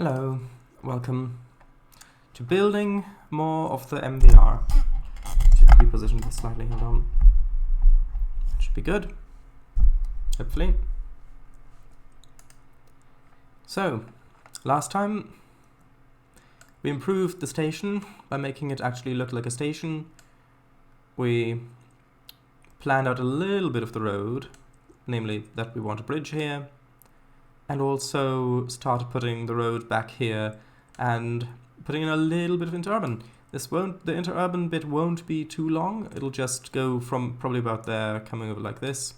Hello, welcome to building more of the MVR. Should reposition this slightly, hold on. Should be good, hopefully. So, last time we improved the station by making it actually look like a station. We planned out a little bit of the road, namely that we want a bridge here, and also started putting the road back here and putting in a little bit of interurban. The interurban bit won't be too long. It'll just go from probably about there, coming over like this.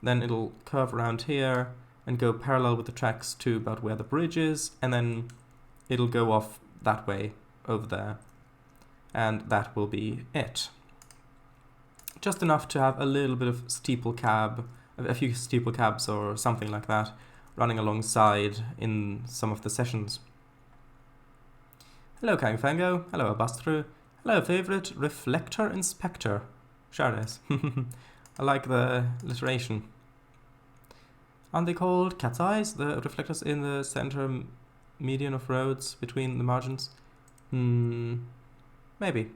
Then it'll curve around here and go parallel with the tracks to about where the bridge is, and then it'll go off that way over there. And that will be it. Just enough to have a little bit of steeple cab, a few steeple cabs or something like that, running alongside in some of the sessions. Hello Kangfango, hello Abastru, hello favourite reflector inspector. Sure it is. I like the alliteration. Aren't they called cat's eyes, the reflectors in the centre median of roads between the margins? Maybe.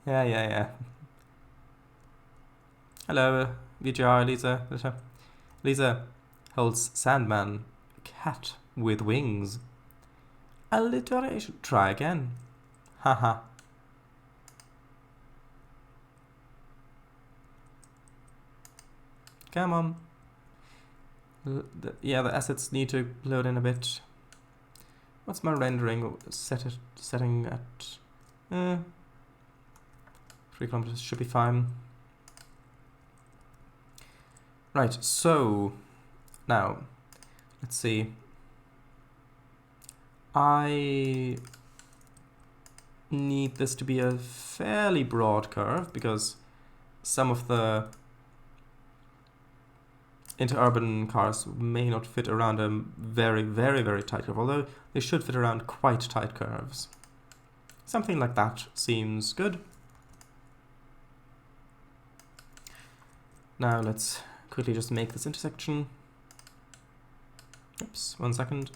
Yeah. Hello, VGR, Lisa. Lisa holds Sandman, cat with wings. Alliteration. Try again. Haha. Come on. The assets need to load in a bit. What's my rendering setting at? 3 kilometers should be fine. Right, so now let's see. I need this to be a fairly broad curve because some of the interurban cars may not fit around a very tight curve, although they should fit around quite tight curves. Something like that seems good. Now let's quickly just make this intersection. Oops, 1 second.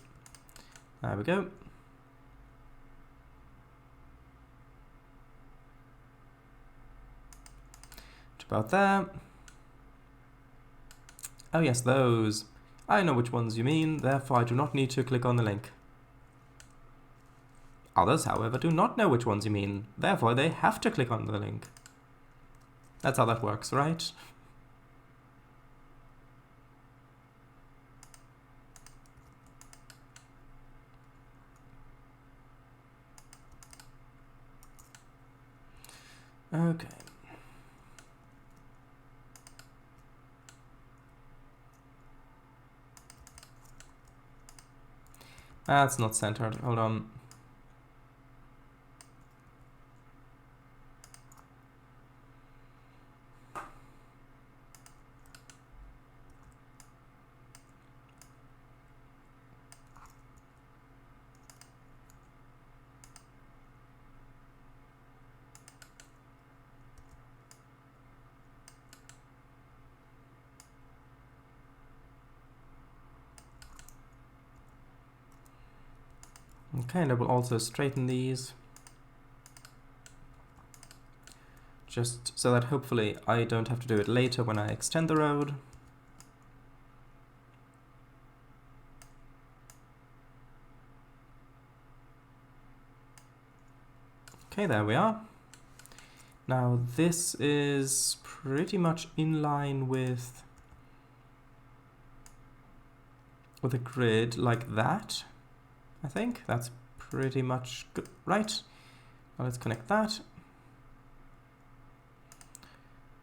There we go. About there. Oh yes, those. I know which ones you mean, therefore I do not need to click on the link. Others, however, do not know which ones you mean, therefore they have to click on the link. That's how that works, right? Okay. That's not centered. Hold on. Okay, and I will also straighten these. Just so that hopefully I don't have to do it later when I extend the road. Okay, there we are. Now this is pretty much in line with a grid like that. I think that's pretty much good. Right. Now let's connect that.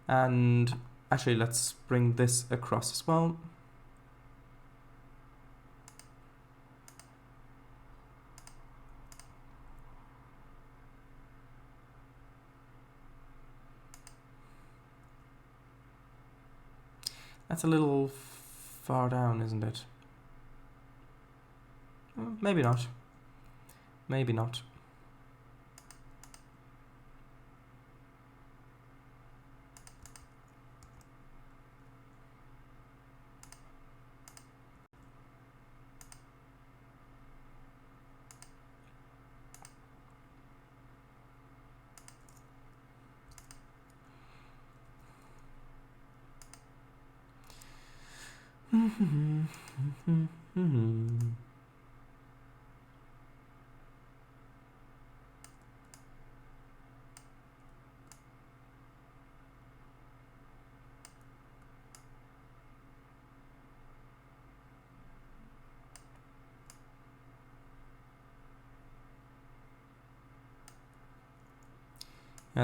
And actually let's bring this across as well. That's a little far down, isn't it? Maybe not. Maybe not. Now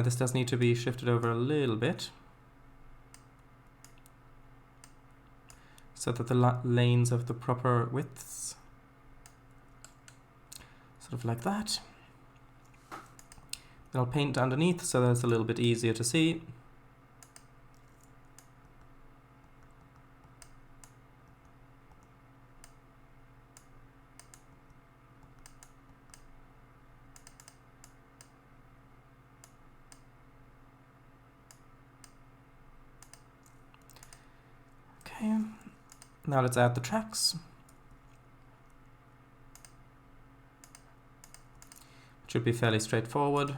this does need to be shifted over a little bit so that the lanes have the proper widths. Sort of like that. Then I'll paint underneath so that it's a little bit easier to see. Okay, now let's add the tracks. It should be fairly straightforward.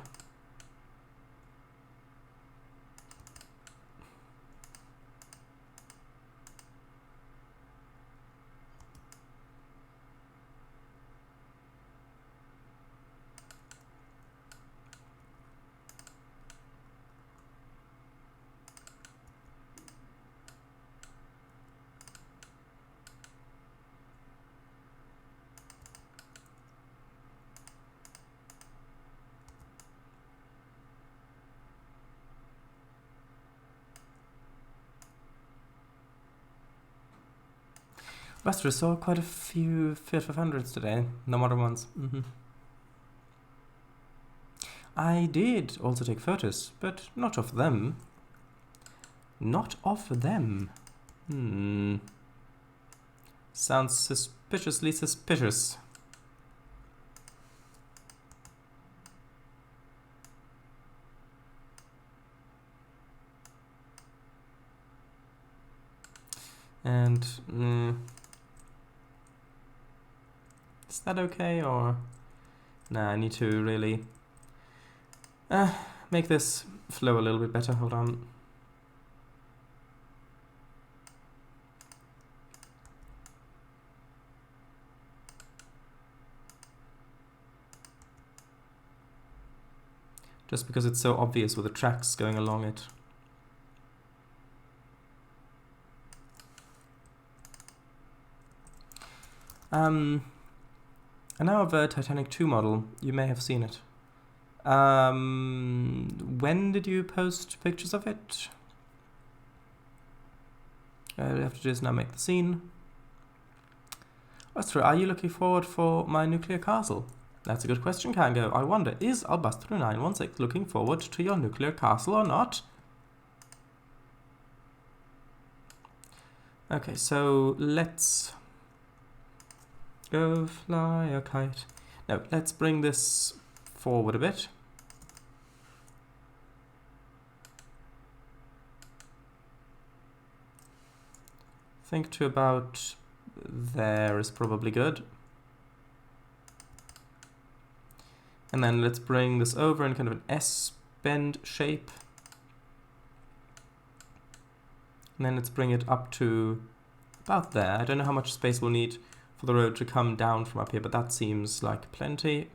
Buster saw quite a few Fiat 500s today, the modern ones. I did also take photos, but not of them. Not of them. Sounds suspiciously suspicious. And is that okay, or nah, I need to really make this flow a little bit better. Hold on. Just because it's so obvious with the tracks going along it. I now have a Titanic 2 model. You may have seen it. When did you post pictures of it? I have to just now make the scene. Buster, are you looking forward for my nuclear castle? That's a good question, Kango. I wonder, is Albastro916 looking forward to your nuclear castle or not? Okay, so let's go fly a kite. No, let's bring this forward a bit. I think to about there is probably good. And then let's bring this over in kind of an S-bend shape. And then let's bring it up to about there. I don't know how much space we'll need for the road to come down from up here, but that seems like plenty.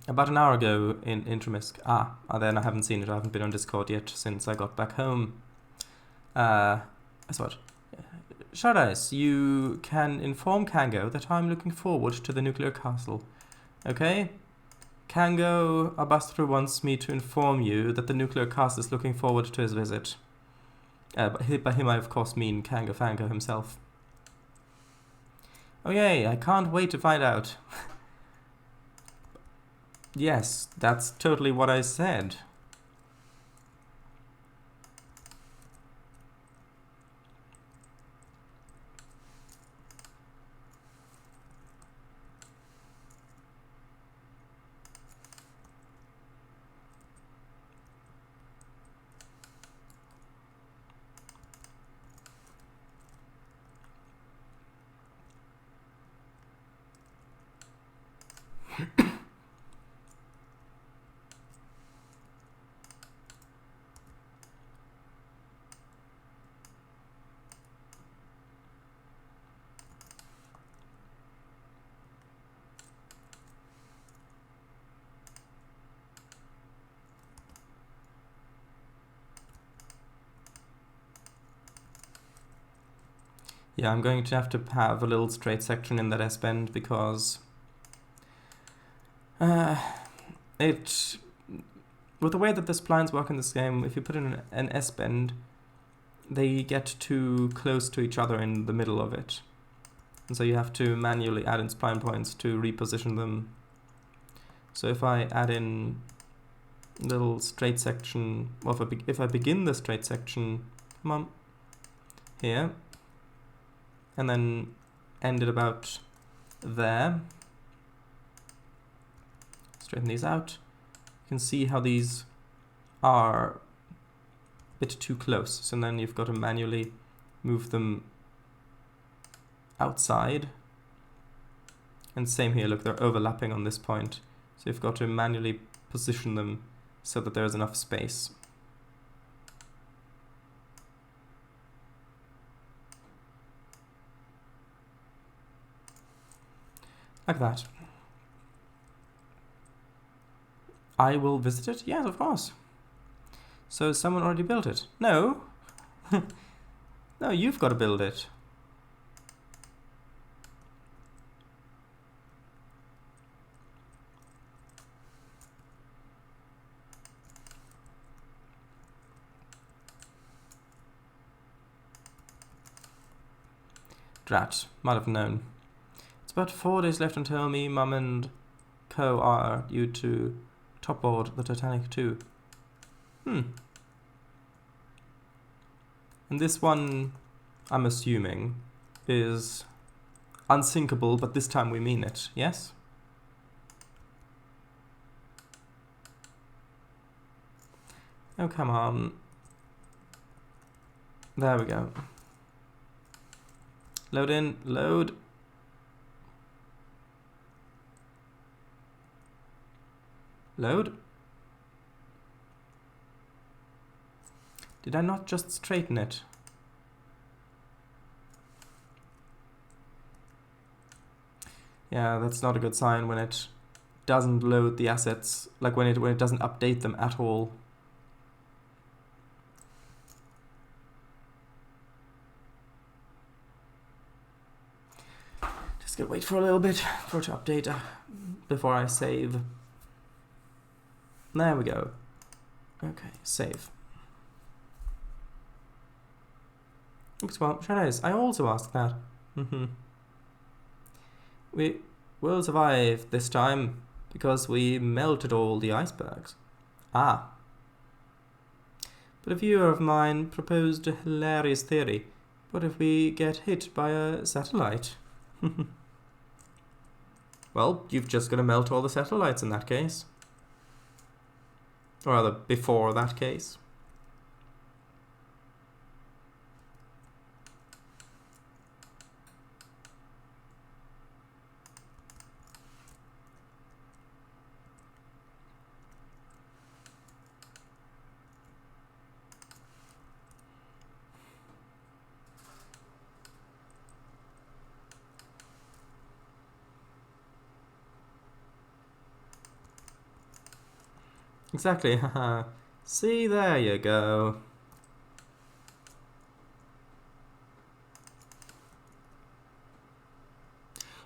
About an hour ago in Intramisk. Then I haven't seen it. I haven't been on Discord yet since I got back home. That's what. Shadice, you can inform Kango that I'm looking forward to the nuclear castle. Okay? Kango Albastro wants me to inform you that the nuclear castle is looking forward to his visit. By him I of course mean Kango Fango himself. Oh yay, I can't wait to find out. Yes, that's totally what I said. Yeah, I'm going to have a little straight section in that S-bend because with the way that the splines work in this game, if you put in an S-bend, they get too close to each other in the middle of it. And so you have to manually add in spline points to reposition them. So if I add in a little straight section, well, if I begin the straight section, come on, here, and then end it about there, straighten these out, you can see how these are a bit too close. So then you've got to manually move them outside. And same here, look, they're overlapping on this point. So you've got to manually position them so that there's enough space. Like that. I will visit it? Yes, of course. So someone already built it? No. No, you've got to build it. Drat, might have known. It's about 4 days left until me, Mum and Co are due to topboard the Titanic too. And this one, I'm assuming, is unsinkable, but this time we mean it, yes? Oh, come on. There we go. Load in, load. Load. Did I not just straighten it? Yeah, that's not a good sign when it doesn't load the assets, like when it doesn't update them at all. Just gonna wait for a little bit for it to update before I save. There we go. Okay, save. Oops, well, shadows. I also asked that. We will survive this time because we melted all the icebergs. Ah. But a viewer of mine proposed a hilarious theory. What if we get hit by a satellite? Well, you've just got to melt all the satellites in that case. Or rather, before that case. Exactly, haha. See, there you go.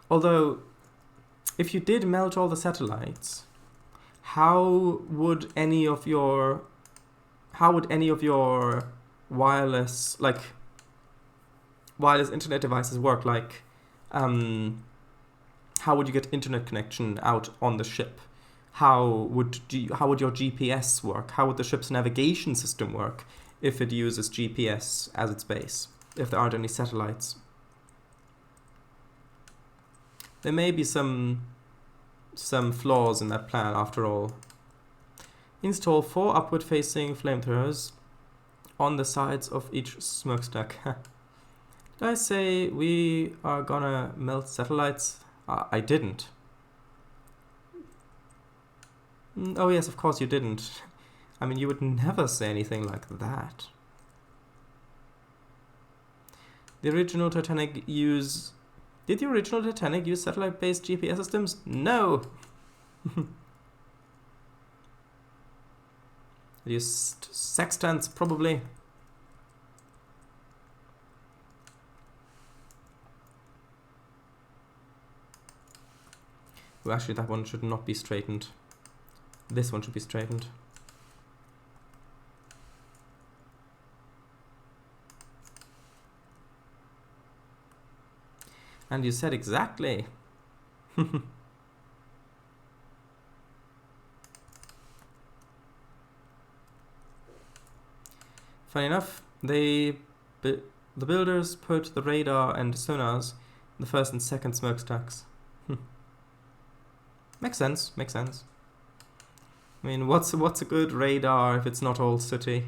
Although, if you did melt all the satellites, how would any of your wireless internet devices work? Like, how would you get internet connection out on the ship? How would your GPS work? How would the ship's navigation system work if it uses GPS as its base, if there aren't any satellites? There may be some flaws in that plan after all. Install 4 upward-facing flamethrowers on the sides of each smokestack. Did I say we are gonna melt satellites? I didn't. Oh yes, of course you didn't. I mean, you would never say anything like that. The original Titanic use... Did the original Titanic use satellite-based GPS systems? No! It used sextants, probably. Well, actually, that one should not be straightened. This one should be straightened. And you said exactly. Funny enough, the builders put the radar and sonars in the first and second smokestacks. Makes sense, makes sense. I mean, what's a good radar if it's not all sooty?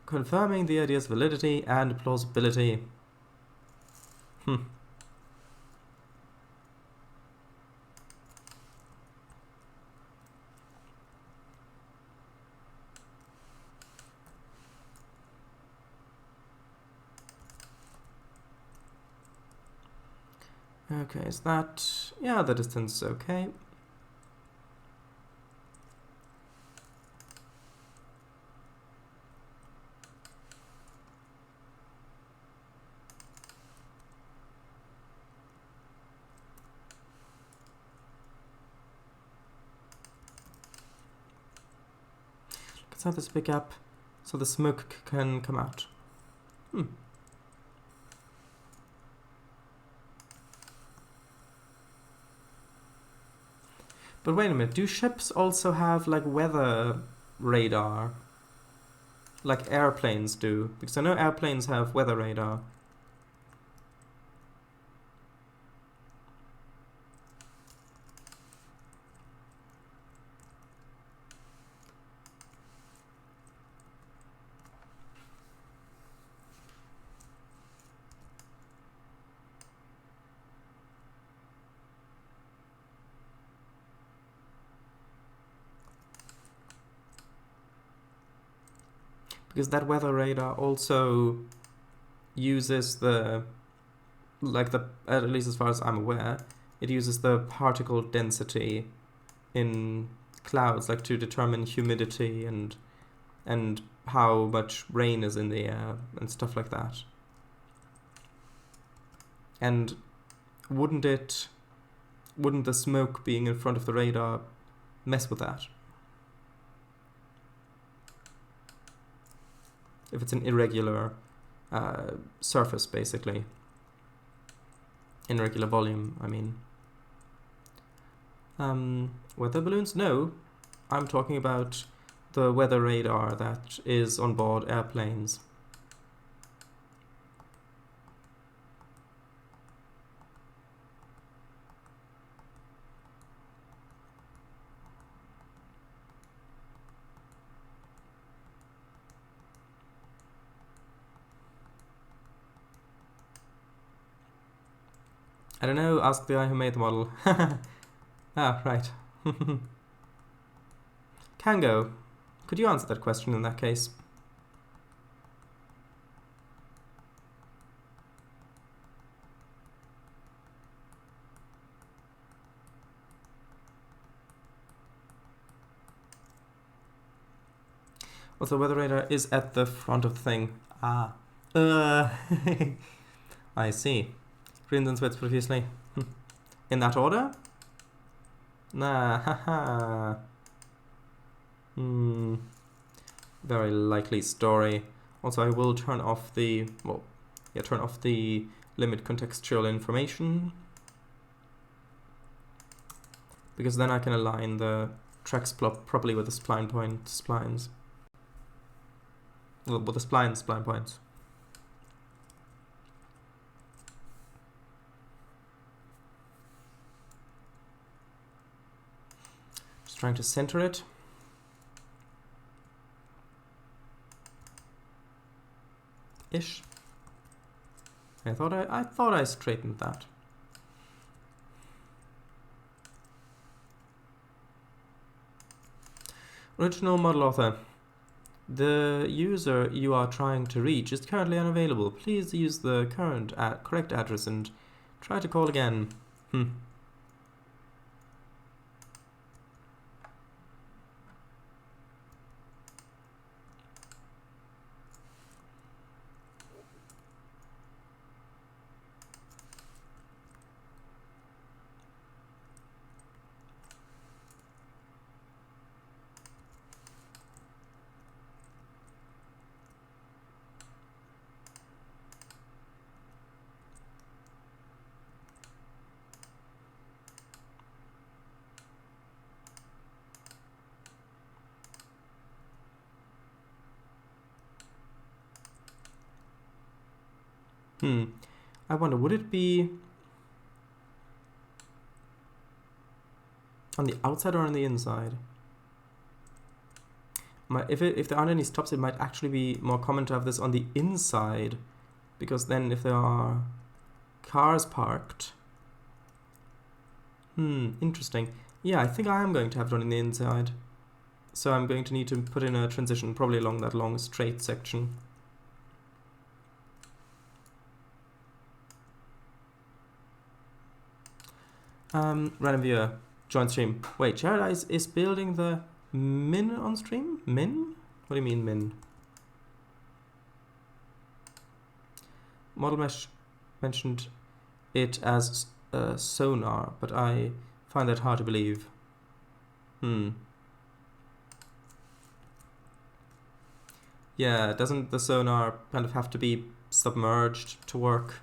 Confirming the idea's validity and plausibility. Okay, is that... yeah, the distance is okay. Let's have this pick up so the smoke can come out. But wait a minute, do ships also have like weather radar? Like airplanes do? Because I know airplanes have weather radar. Because that weather radar also uses the, at least as far as I'm aware, it uses the particle density in clouds, like to determine humidity and how much rain is in the air and stuff like that. And wouldn't the smoke being in front of the radar mess with that? If it's an irregular surface, basically. Irregular volume, I mean. Weather balloons? No. I'm talking about the weather radar that is on board airplanes. I don't know, ask the guy who made the model. Ah, right. Kango, could you answer that question in that case? Well, the weather radar is at the front of the thing. Ah. I see. Trainz and Switz previously. In that order? Nah, haha. Very likely story. Also, I will turn off the, turn off the limit contextual information. Because then I can align the tracks properly with the spline splines. Well, with the spline points. Trying to center it. Ish. I thought I straightened that. Original model author. The user you are trying to reach is currently unavailable. Please use the correct address and try to call again. I wonder, would it be on the outside or on the inside? If there aren't any stops, it might actually be more common to have this on the inside, because then if there are cars parked... interesting. Yeah, I think I am going to have it on the inside. So I'm going to need to put in a transition, probably along that long straight section. Random viewer, join stream. Wait, Jared is building the min on stream? Min? What do you mean min? Model Mesh mentioned it as sonar, but I find that hard to believe. Yeah, doesn't the sonar kind of have to be submerged to work?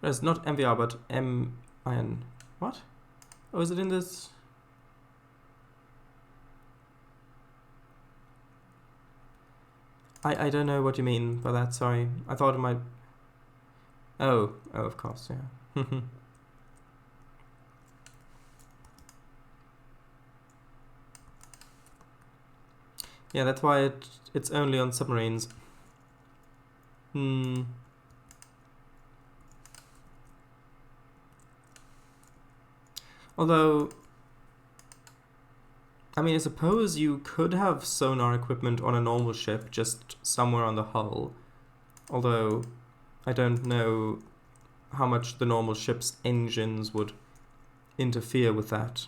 It's not MVR, but MIN. What? Oh, is it in this? I don't know what you mean by that, sorry. I thought it might... Oh, of course, yeah. Yeah, that's why it's only on submarines. Although, I mean, I suppose you could have sonar equipment on a normal ship, just somewhere on the hull. Although, I don't know how much the normal ship's engines would interfere with that.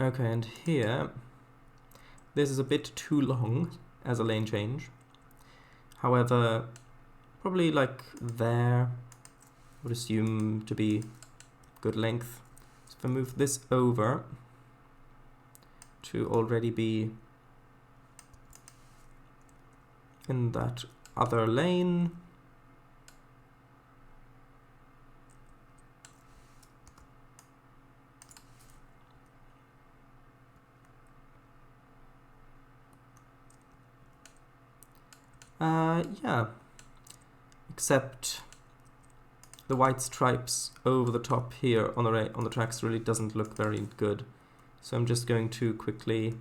Okay, and here, this is a bit too long as a lane change. However, probably like there, would assume to be good length. So if I move this over to already be in that other lane. Yeah, except the white stripes over the top here on the tracks really doesn't look very good. So I'm just going to quickly,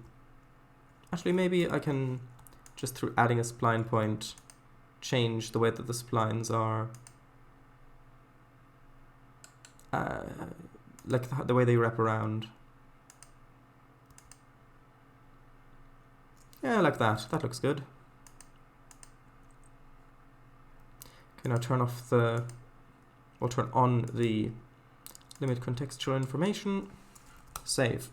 actually maybe I can just through adding a spline point change the way that the splines are, like the way they wrap around. Yeah, like that. That looks good. Okay, now turn off the, or turn on the limit contextual information. Save.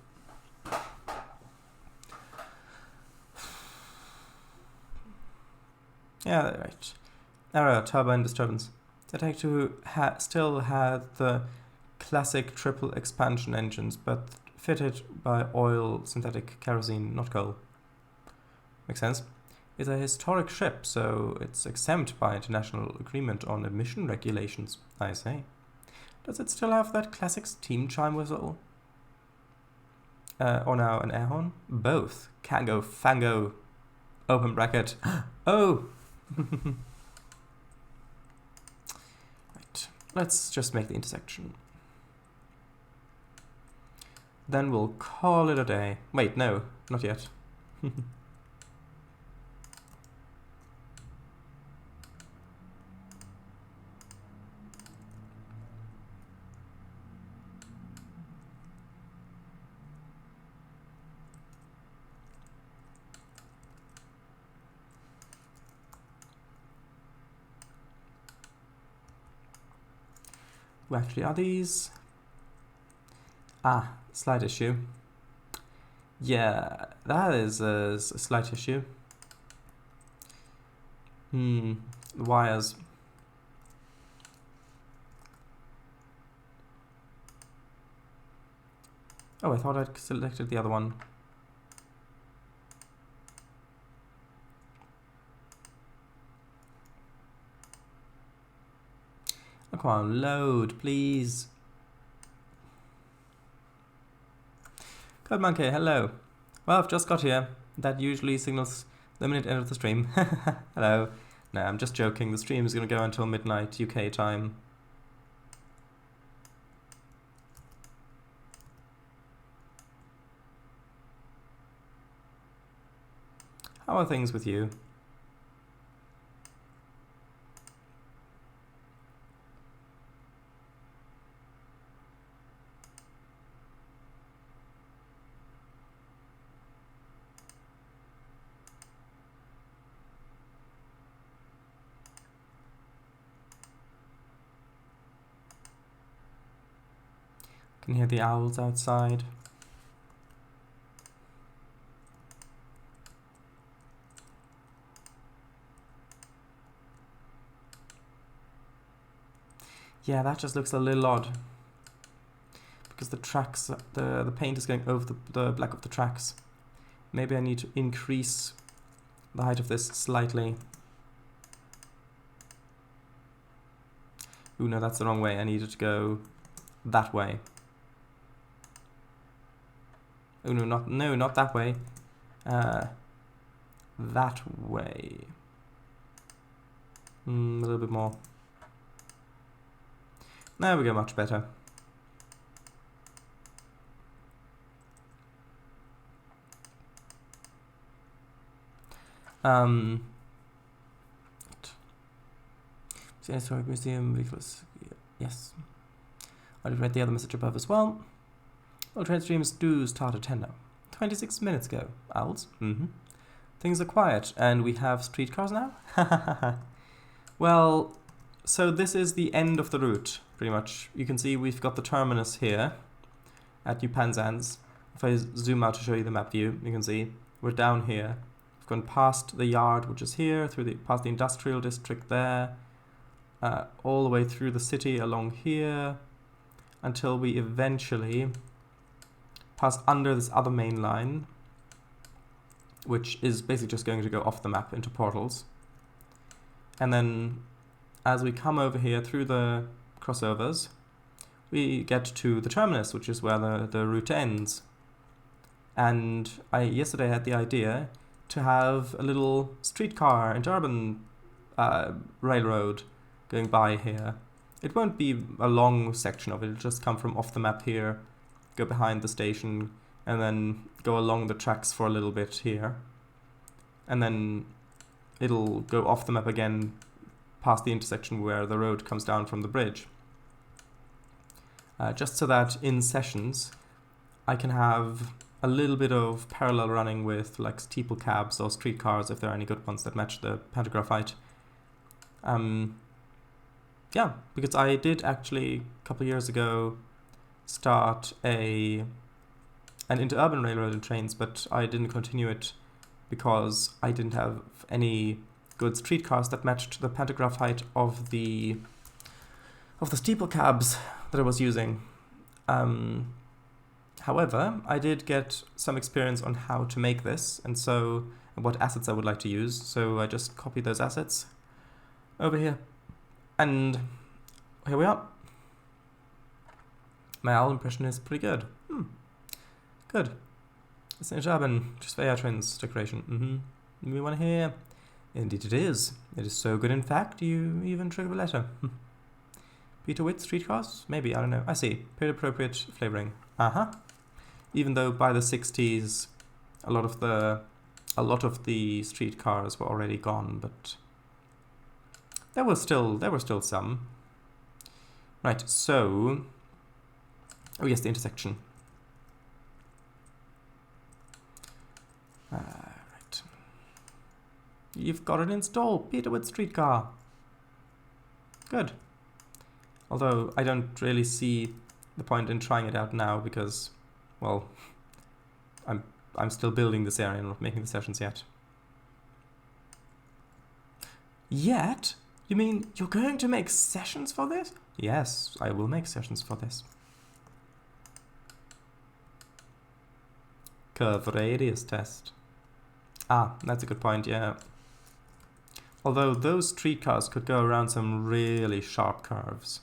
Yeah, right. Error, turbine disturbance. Detector still had the classic triple expansion engines, but fitted by oil, synthetic kerosene, not coal. Makes sense. It's a historic ship, so it's exempt by international agreement on emission regulations, I say. Does it still have that classic steam chime whistle? Or now an air horn? Both. Kango, fango, open bracket. Oh! Right, let's just make the intersection. Then we'll call it a day. Wait, no, not yet. Who actually are these? Ah, slight issue. Yeah, that is a slight issue. The wires. Oh, I thought I'd selected the other one. Oh, come on, load, please. Code Monkey, hello. Well, I've just got here. That usually signals the minute end of the stream. Hello. No, I'm just joking. The stream is going to go until midnight UK time. How are things with you? Can hear the owls outside. Yeah, that just looks a little odd. Because the tracks, the paint is going over the black of the tracks. Maybe I need to increase the height of this slightly. Ooh, no, that's the wrong way. I needed to go that way. Oh no, not that way. That way. A little bit more. There we go, much better. Historic Museum, because yes. I read the other message above as well. Well, train streams do start at 10 now. 26 minutes ago. Owls? Things are quiet, and we have streetcars now? Well, so this is the end of the route, pretty much. You can see we've got the terminus here at New Penzance. If I zoom out to show you the map view, you can see we're down here. We've gone past the yard, which is here, past the industrial district there, all the way through the city along here, until we eventually pass under this other main line, which is basically just going to go off the map into portals. And then as we come over here through the crossovers, we get to the terminus, which is where the route ends. And I yesterday had the idea to have a little streetcar interurban railroad going by here. It won't be a long section of it, it'll just come from off the map here, go behind the station, and then go along the tracks for a little bit here. And then it'll go off the map again past the intersection where the road comes down from the bridge. Just so that in sessions I can have a little bit of parallel running with like steeple cabs or streetcars if there are any good ones that match the pantographite. Yeah, because I did actually a couple of years ago start an interurban railroad in Trainz, but I didn't continue it because I didn't have any good streetcars that matched the pantographite of the steeple cabs that I was using. However, I did get some experience on how to make this, and so what assets I would like to use. So I just copied those assets over here, and here we are. My owl impression is pretty good. Good. It's an interurban, just for air trains decoration. We want to hear. Indeed it is. It is so good, in fact, you even trigger a letter. Peter Witt streetcars? Maybe, I don't know. I see. Period appropriate flavoring. Even though by the 60s a lot of the streetcars were already gone, but there were still some. Right, so oh yes, the intersection. Right. You've got it installed, Peter Witt streetcar. Good. Although I don't really see the point in trying it out now because, well, I'm I'm still building this area and not making the sessions yet. Yet? You mean you're going to make sessions for this? Yes, I will make sessions for this. Curve radius test. Ah, that's a good point, yeah. Although those streetcars could go around some really sharp curves.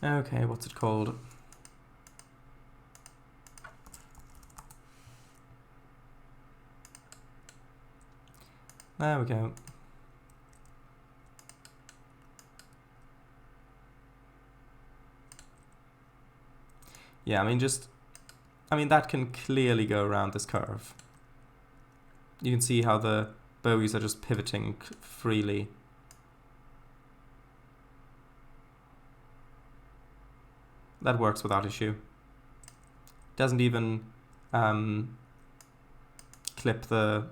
Okay, what's it called? There we go. Yeah, I mean, that can clearly go around this curve. You can see how the bogies are just pivoting freely. That works without issue. Doesn't even clip the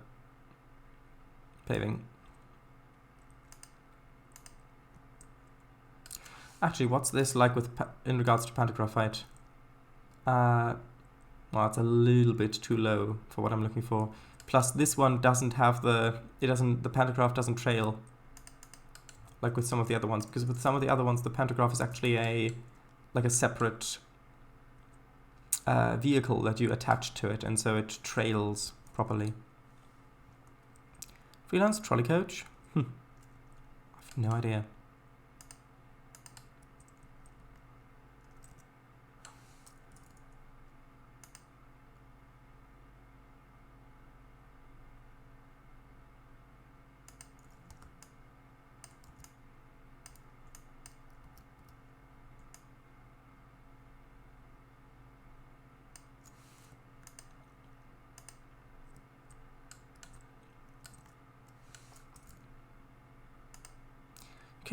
paving. Actually, what's this like with in regards to pantographite? Well, it's a little bit too low for what I'm looking for. Plus, this one doesn't have the pantograph doesn't trail like with some of the other ones, because with some of the other ones, the pantograph is actually a separate vehicle that you attach to it, and so it trails properly. Freelance trolley coach? I have no idea.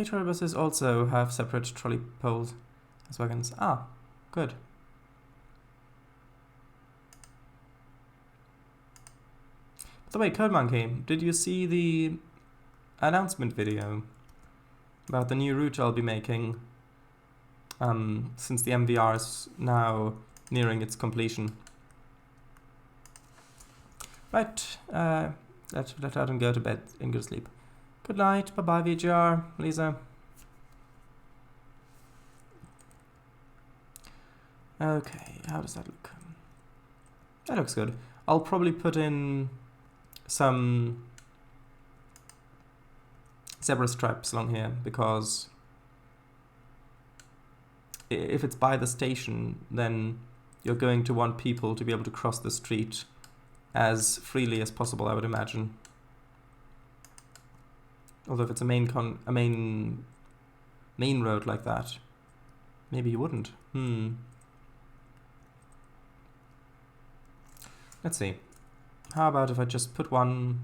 Trolley buses also have separate trolley poles as wagons. Ah, good. By the way, Code Monkey, did you see the announcement video about the new route I'll be making since the MVR is now nearing its completion? Right, let out and go to bed and go to sleep. Good night. Bye-bye, VGR. Lisa. Okay, how does that look? That looks good. I'll probably put in some zebra stripes along here, because if it's by the station, then you're going to want people to be able to cross the street as freely as possible, I would imagine. Although if it's a main road like that, maybe you wouldn't. Let's see. How about if I just put one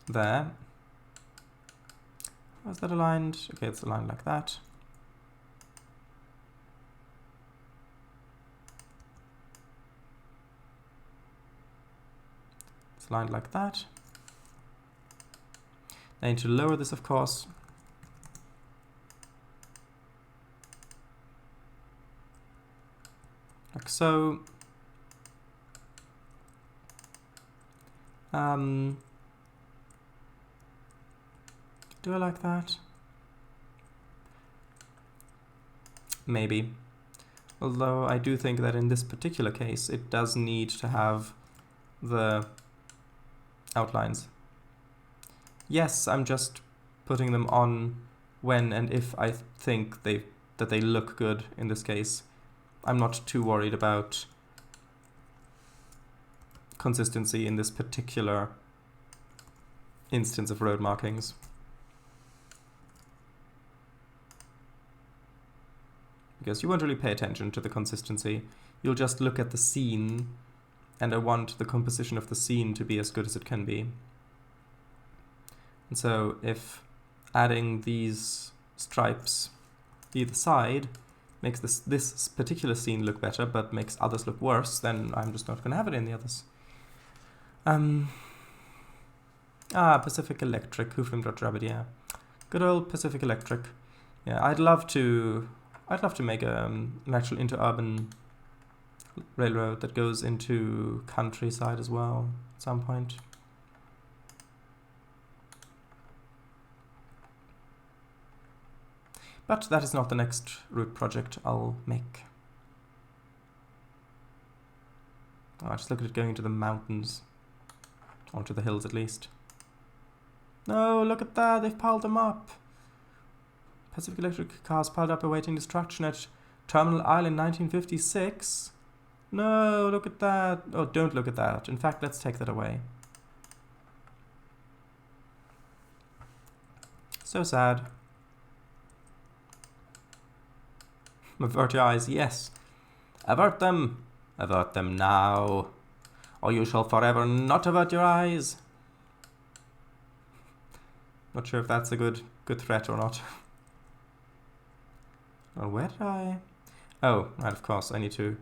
there? How's that aligned? Okay, it's aligned like that. It's aligned like that. I need to lower this, of course. Like so. Do I like that? Maybe. Although I do think that in this particular case, it does need to have the outlines. Yes, I'm just putting them on when and if I think that they look good in this case. I'm not too worried about consistency in this particular instance of road markings. Because you won't really pay attention to the consistency. You'll just look at the scene, and I want the composition of the scene to be as good as it can be. And so if adding these stripes either side makes this particular scene look better but makes others look worse, then I'm just not going to have it in the others. Ah, Pacific Electric, Hooflim.rabbit, yeah. Good old Pacific Electric. Yeah, I'd love to make an actual interurban railroad that goes into countryside as well at some point. But that is not the next route project I'll make. Oh, just look at it going into the mountains. Onto the hills at least. No, look at that, they've piled them up. Pacific Electric cars piled up awaiting destruction at Terminal Island 1956. No, look at that. Oh, don't look at that. In fact, let's take that away. So sad. Avert your eyes, yes. Avert them. Avert them now. Or you shall forever not avert your eyes. Not sure if that's a good threat or not. Well, where did I... Oh, right, of course, I need to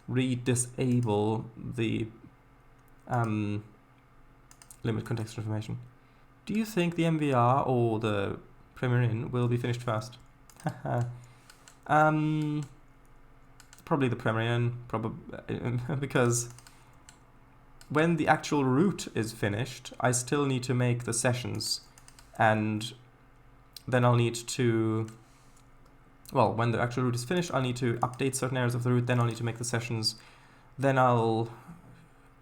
re-disable the limit contextual information. Do you think the MVR or the Premier Inn will be finished first? Probably the Premier Inn, because when the actual route is finished, I still need to make the sessions, and then I'll need to... Well, when the actual route is finished, I'll need to update certain areas of the route, then I'll need to make the sessions, then I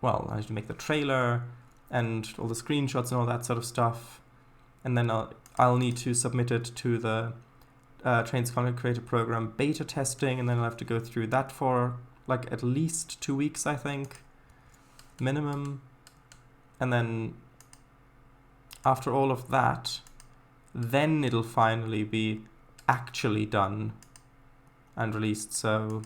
need to make the trailer, and all the screenshots and all that sort of stuff, and then I'll need to submit it to the Trainz Content Creator Program beta testing, and then I'll have to go through that for like at least 2 weeks, I think, minimum, and then after all of that, then it'll finally be actually done and released. So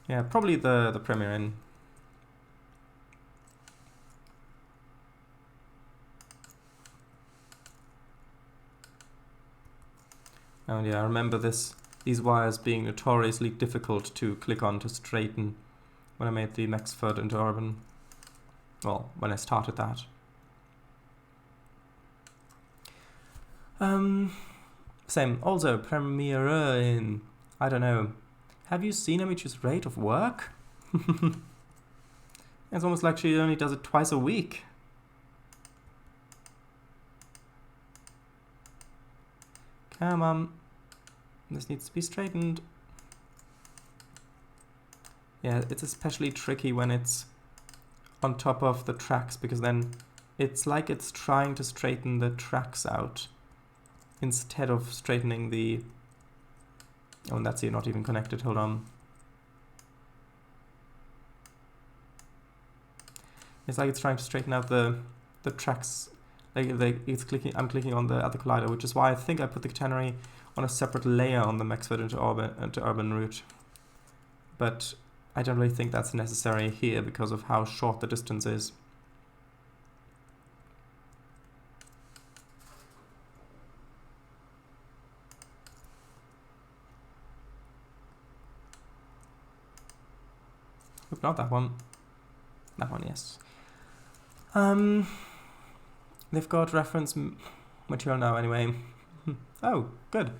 yeah, probably the Premier Inn. Oh yeah, I remember these wires being notoriously difficult to click on to straighten when I made the Mexford into Urban. Well, when I started that. Same. Also, Premiere in... I don't know. Have you seen Amichu's rate of work? It's almost like she only does it twice a week. Come on. This needs to be straightened. Yeah, it's especially tricky when it's on top of the tracks, because then it's like it's trying to straighten the tracks out instead of straightening the... Oh, and that's here, not even connected. Hold on. It's like it's trying to straighten out the tracks. It's clicking. I'm clicking on the other collider, which is why I think I put the catenary on a separate layer on the Mexford into urban route. But I don't really think that's necessary here because of how short the distance is. Oop, not that one. That one, yes. They've got reference material now anyway. Oh, good.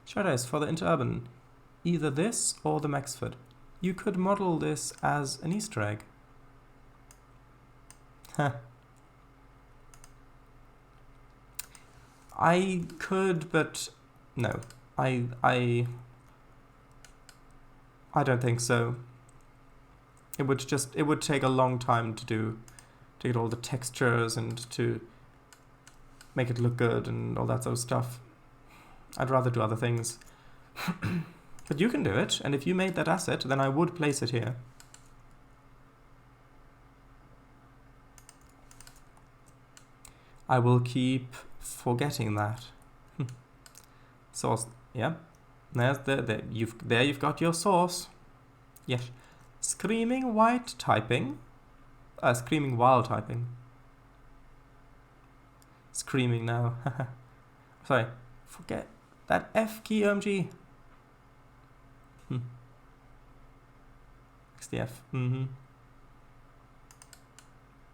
Shadows for the interurban. Either this or the Mexford. You could model this as an Easter egg. Huh. I could, but no. I don't think so. It would take a long time to get all the textures and to make it look good and all that sort of stuff. I'd rather do other things. But you can do it, and if you made that asset, then I would place it here. I will keep forgetting that. Source, yeah. There you've got your source. Yes. Screaming white typing. Screaming while typing. Screaming now. Sorry. Forget that F key, OMG. 60F. Mm-hmm.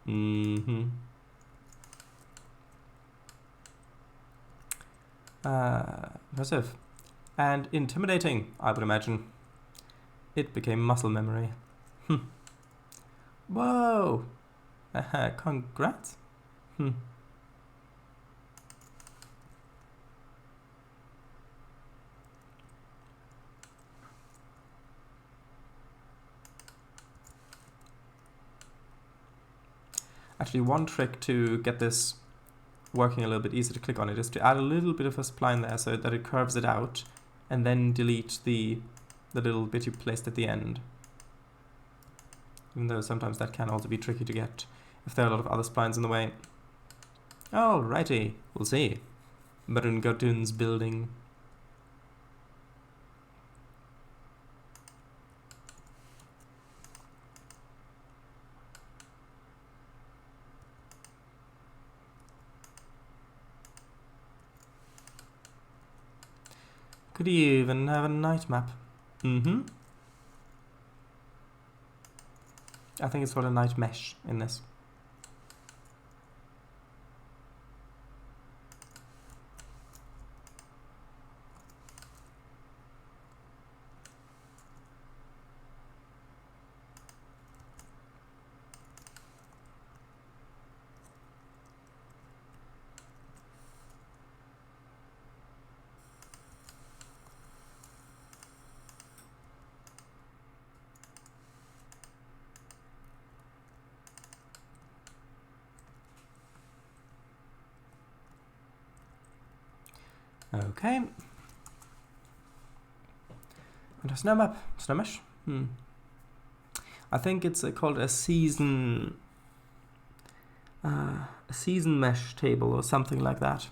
Mm-hmm. Impressive. And intimidating, I would imagine. It became muscle memory. Whoa! Congrats. Actually, one trick to get this working a little bit easier to click on it is to add a little bit of a spline there so that it curves it out, and then delete the little bit you placed at the end. Even though sometimes that can also be tricky to get if there are a lot of other splines in the way. Alrighty, we'll see. Brungotun's building. Could even have a night map. Mm-hmm. I think it's called a night mesh in this. Okay. And a snow map, snow mesh. I think it's called a season mesh table or something like that.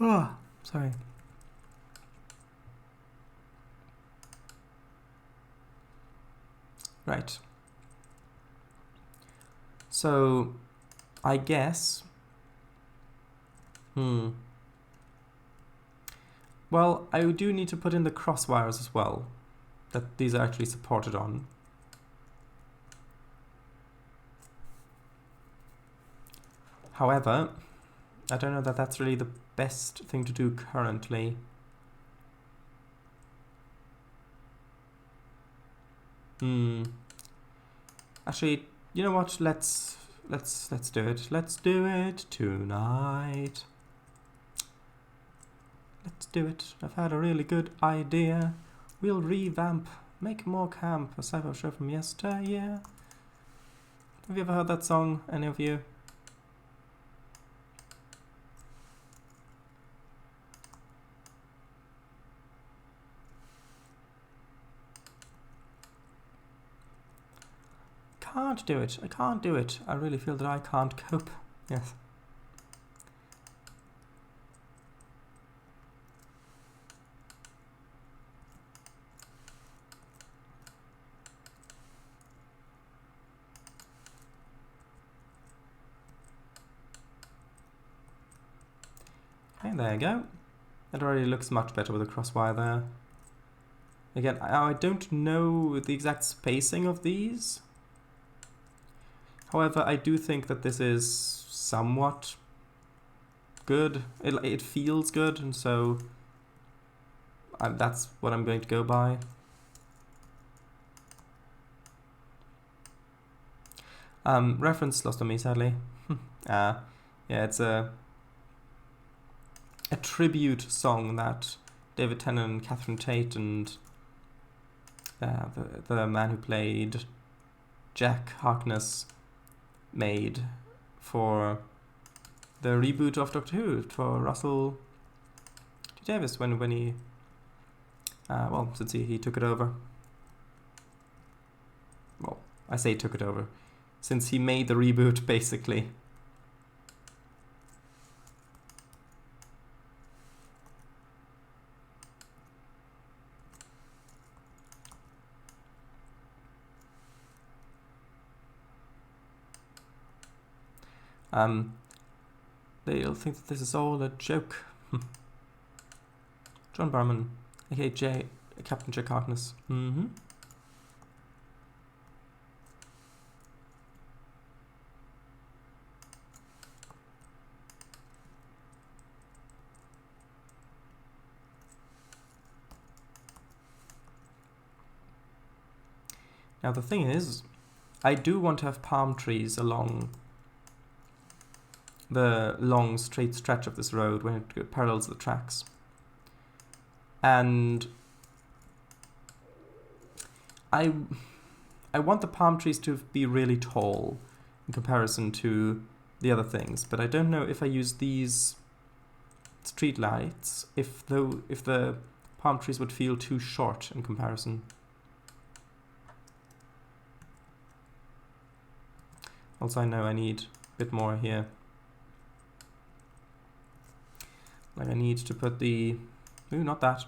Oh, sorry. Right. So, I guess. Well, I do need to put in the crosswires as well, that these are actually supported on. However, I don't know that that's really the best thing to do currently. Actually, you know what? Let's do it. Let's do it tonight. Let's do it. I've had a really good idea. We'll revamp, make more camp, a sci-fi show from yesteryear. Have you ever heard that song, any of you? Can't do it. I can't do it. I really feel that I can't cope. Yes. Okay, there you go. It already looks much better with a crosswire there. Again, I don't know the exact spacing of these. However, I do think that this is somewhat good. It feels good, and so that's what I'm going to go by. Reference lost on me, sadly. Yeah, it's a tribute song that David Tennant and Catherine Tate and the man who played Jack Harkness made for the reboot of Doctor Who for Russell T Davies when he well, since he took it over. Well, I say took it over since he made the reboot, basically. They'll think that this is all a joke. John Barman, aka Captain Jack Harkness. Mm-hmm. Now the thing is, I do want to have palm trees along the long straight stretch of this road when it parallels the tracks. And I want the palm trees to be really tall in comparison to the other things, but I don't know if I use these street lights, if the palm trees would feel too short in comparison. Also, I know I need a bit more here. Like I need to put the... Ooh, not that.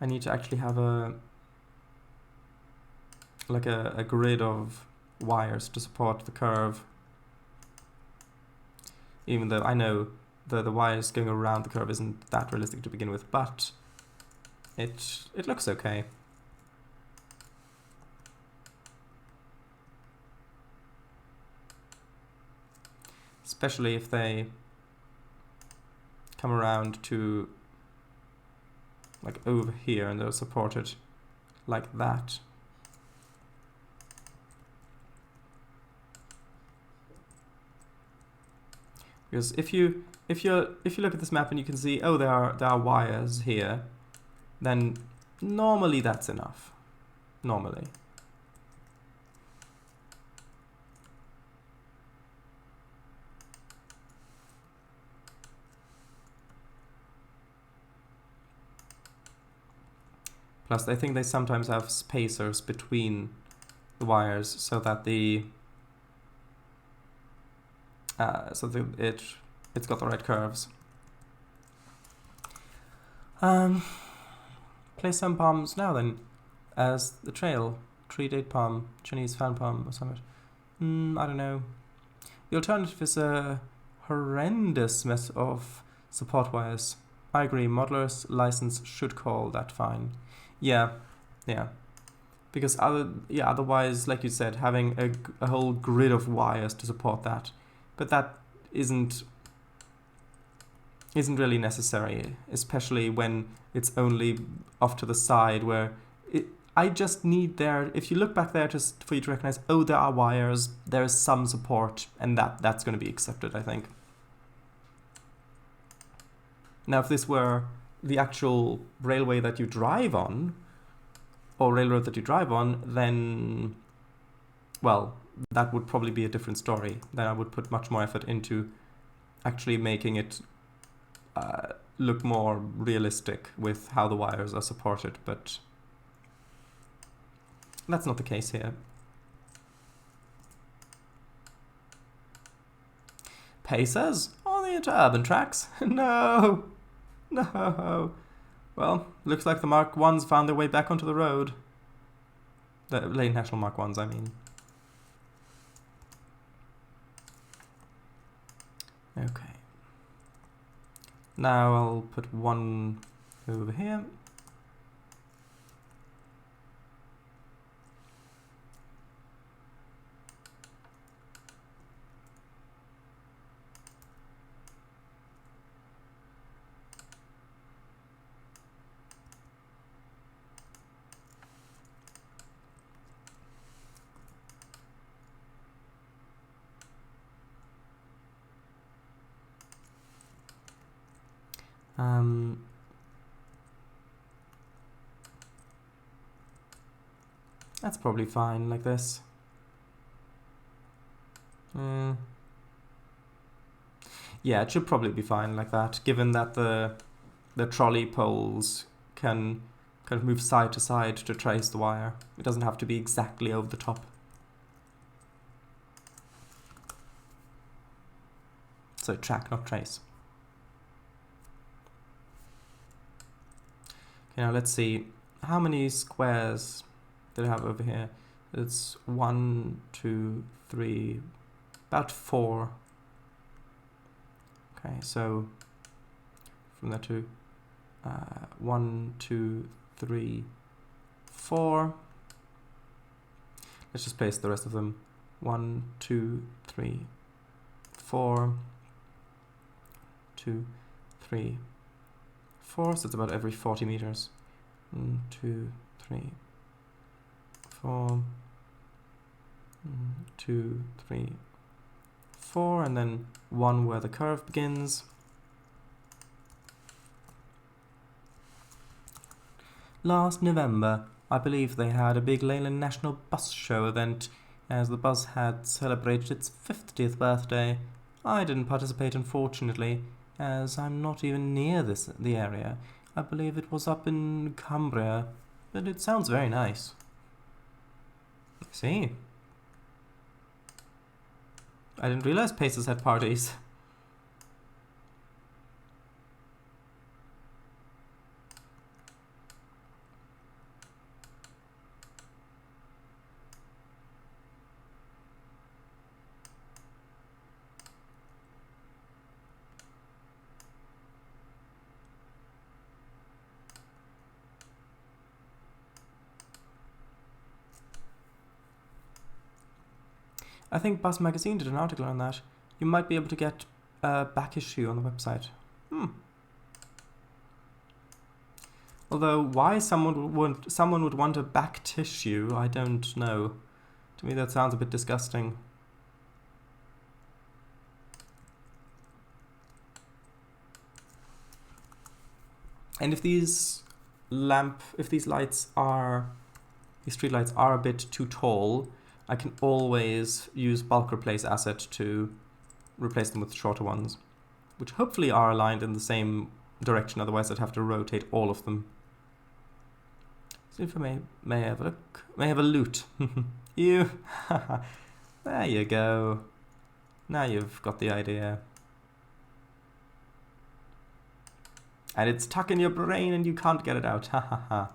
I need to actually have a grid of wires to support the curve. Even though I know the wires going around the curve isn't that realistic to begin with, but it looks okay. Especially if they come around to like over here and they're supported like that. Because if you look at this map and you can see, oh, there are wires here, then normally that's enough. Normally. Plus, I think they sometimes have spacers between the wires so that it's got the right curves. Place some palms now then, as the trail. Tree date palm, Chinese fan palm or something. I don't know. The alternative is a horrendous mess of support wires. I agree, Modeler's license should call that fine. Yeah. Because otherwise, like you said, having a whole grid of wires to support that, but that isn't really necessary, especially when it's only off to the side where I just need there. If you look back there, just for you to recognize, oh, there are wires, there is some support, and that's going to be accepted, I think. Now, if this were the actual railway that you drive on, or railroad that you drive on, then, well, that would probably be a different story. Then I would put much more effort into actually making it look more realistic with how the wires are supported, but that's not the case here. Pacers on the interurban tracks? No! Well, looks like the Mark 1s found their way back onto the road. The Lane National Mark 1s, I mean. Okay. Now I'll put one over here. That's probably fine like this. Yeah, it should probably be fine like that, given that the trolley poles can kind of move side to side to trace the wire. It doesn't have to be exactly over the top. So track, not trace. Okay, now let's see. How many squares did I have over here? It's 1, 2, 3, about 4. Okay, so from there to 1, 2, 3, 4. Let's just place the rest of them. 1, 2, 3, 4, 2, 3, 4. So it's about every 40 meters. 1, 2, 3, 4. 2, 3, 4, and then 1 where the curve begins. Last November, I believe they had a big Leyland National Bus Show event, as the bus had celebrated its 50th birthday. I didn't participate, unfortunately, as I'm not even near the area. I believe it was up in Cumbria, but it sounds very nice. I see. I didn't realize Pacers had parties. I think Bus Magazine did an article on that. You might be able to get a back issue on the website. Although, why someone would want a back tissue, I don't know. To me, that sounds a bit disgusting. And if these street lights are a bit too tall, I can always use bulk replace asset to replace them with shorter ones, which hopefully are aligned in the same direction, otherwise I'd have to rotate all of them. So if I may have a look, may have a loot. You, there you go. Now you've got the idea. And it's stuck in your brain and you can't get it out, ha ha ha.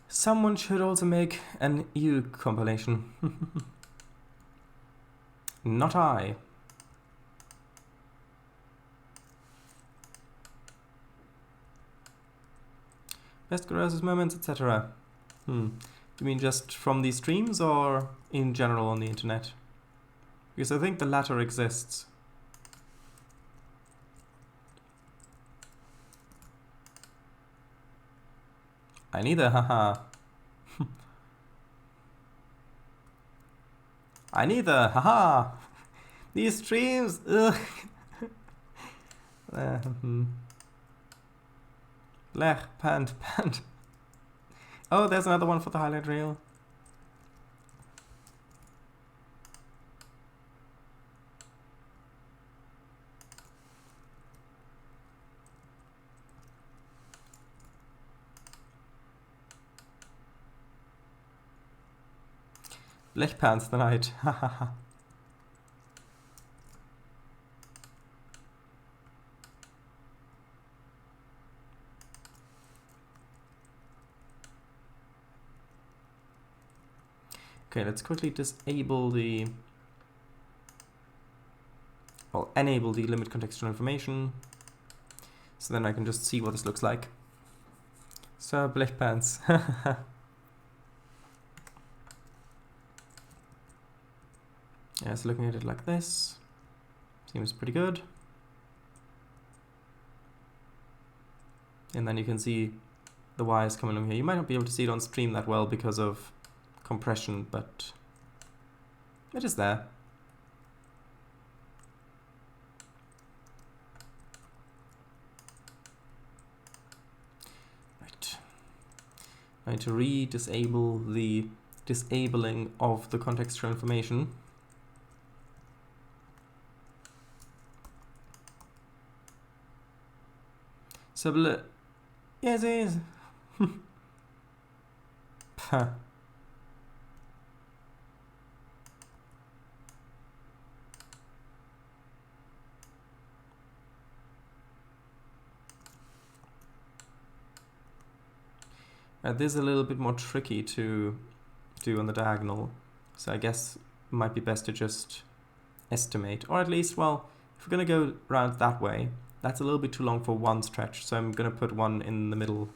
Someone should also make an EU compilation. Not I. Best Garages moments, etc. Do you mean just from these streams or in general on the internet? Because I think the latter exists. I neither, haha. I neither, haha. These streams, ugh. Lech, pant. Oh, there's another one for the highlight reel. Blechpants tonight. Okay, let's quickly disable the... well, enable the limit contextual information. So then I can just see what this looks like. So, Blechpants. Yeah, so looking at it like this, seems pretty good. And then you can see the wires coming along here. You might not be able to see it on stream that well because of compression, but it is there. Right. I need to re-disable the disabling of the contextual information. Yes, it is. This is a little bit more tricky to do on the diagonal, so I guess it might be best to just estimate, or at least, well, if we're going to go around that way, that's a little bit too long for one stretch, so I'm going to put one in the middle.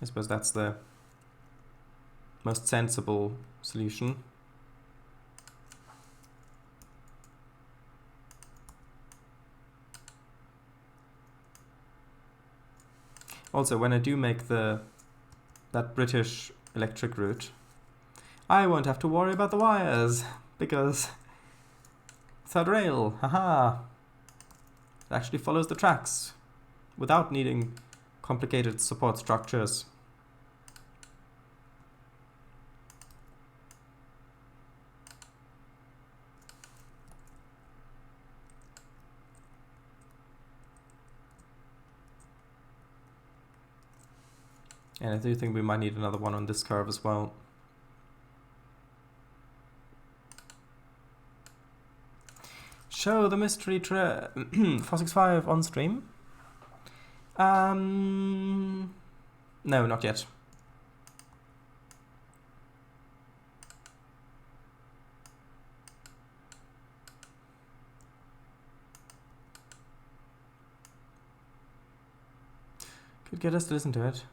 I suppose that's the most sensible solution. Also, when I do make that British electric route, I won't have to worry about the wires, because third rail, haha, it actually follows the tracks without needing complicated support structures. And I do think we might need another one on this curve as well. Show the mystery 465 on stream. No, not yet. Could get us to listen to it.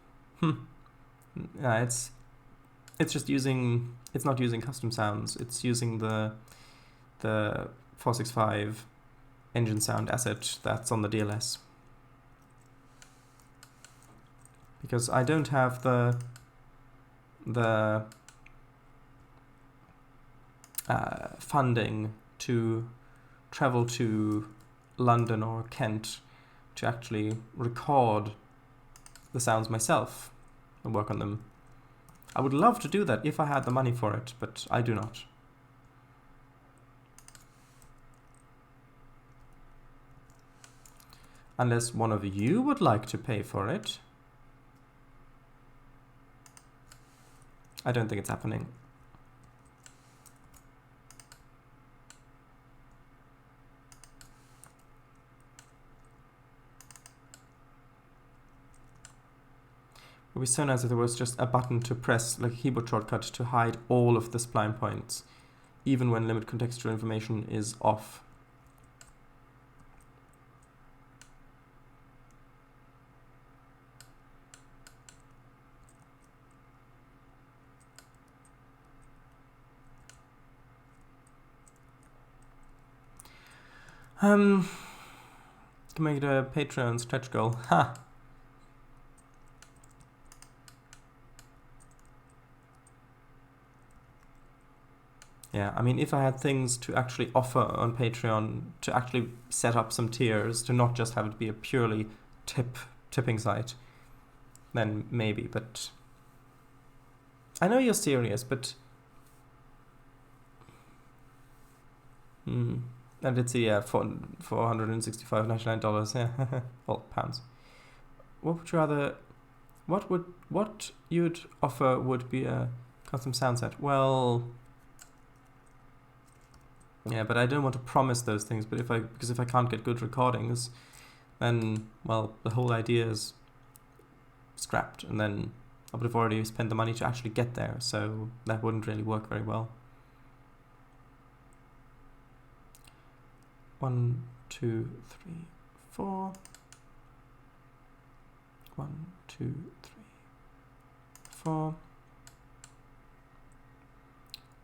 Yeah, it's just using, it's not using custom sounds, it's using the 465 engine sound asset that's on the DLS. Because I don't have the funding to travel to London or Kent to actually record the sounds myself and work on them. I would love to do that if I had the money for it, but I do not. Unless one of you would like to pay for it. I don't think it's happening. It would be so nice if there was just a button to press, like a keyboard shortcut, to hide all of the spline points, even when limit contextual information is off. Can make it a Patreon stretch goal. Ha! Yeah, I mean, if I had things to actually offer on Patreon, to actually set up some tiers, to not just have it be a purely tipping site, then maybe, but I know you're serious, but and it's $465.99, yeah. Well, pounds. What would you rather, what you'd offer would be a custom sound set? Well, yeah, but I don't want to promise those things, but because if I can't get good recordings, then, well, the whole idea is scrapped, and then I would have already spent the money to actually get there, so that wouldn't really work very well. 1, 2, 3, 4. 1, 2, 3, 4.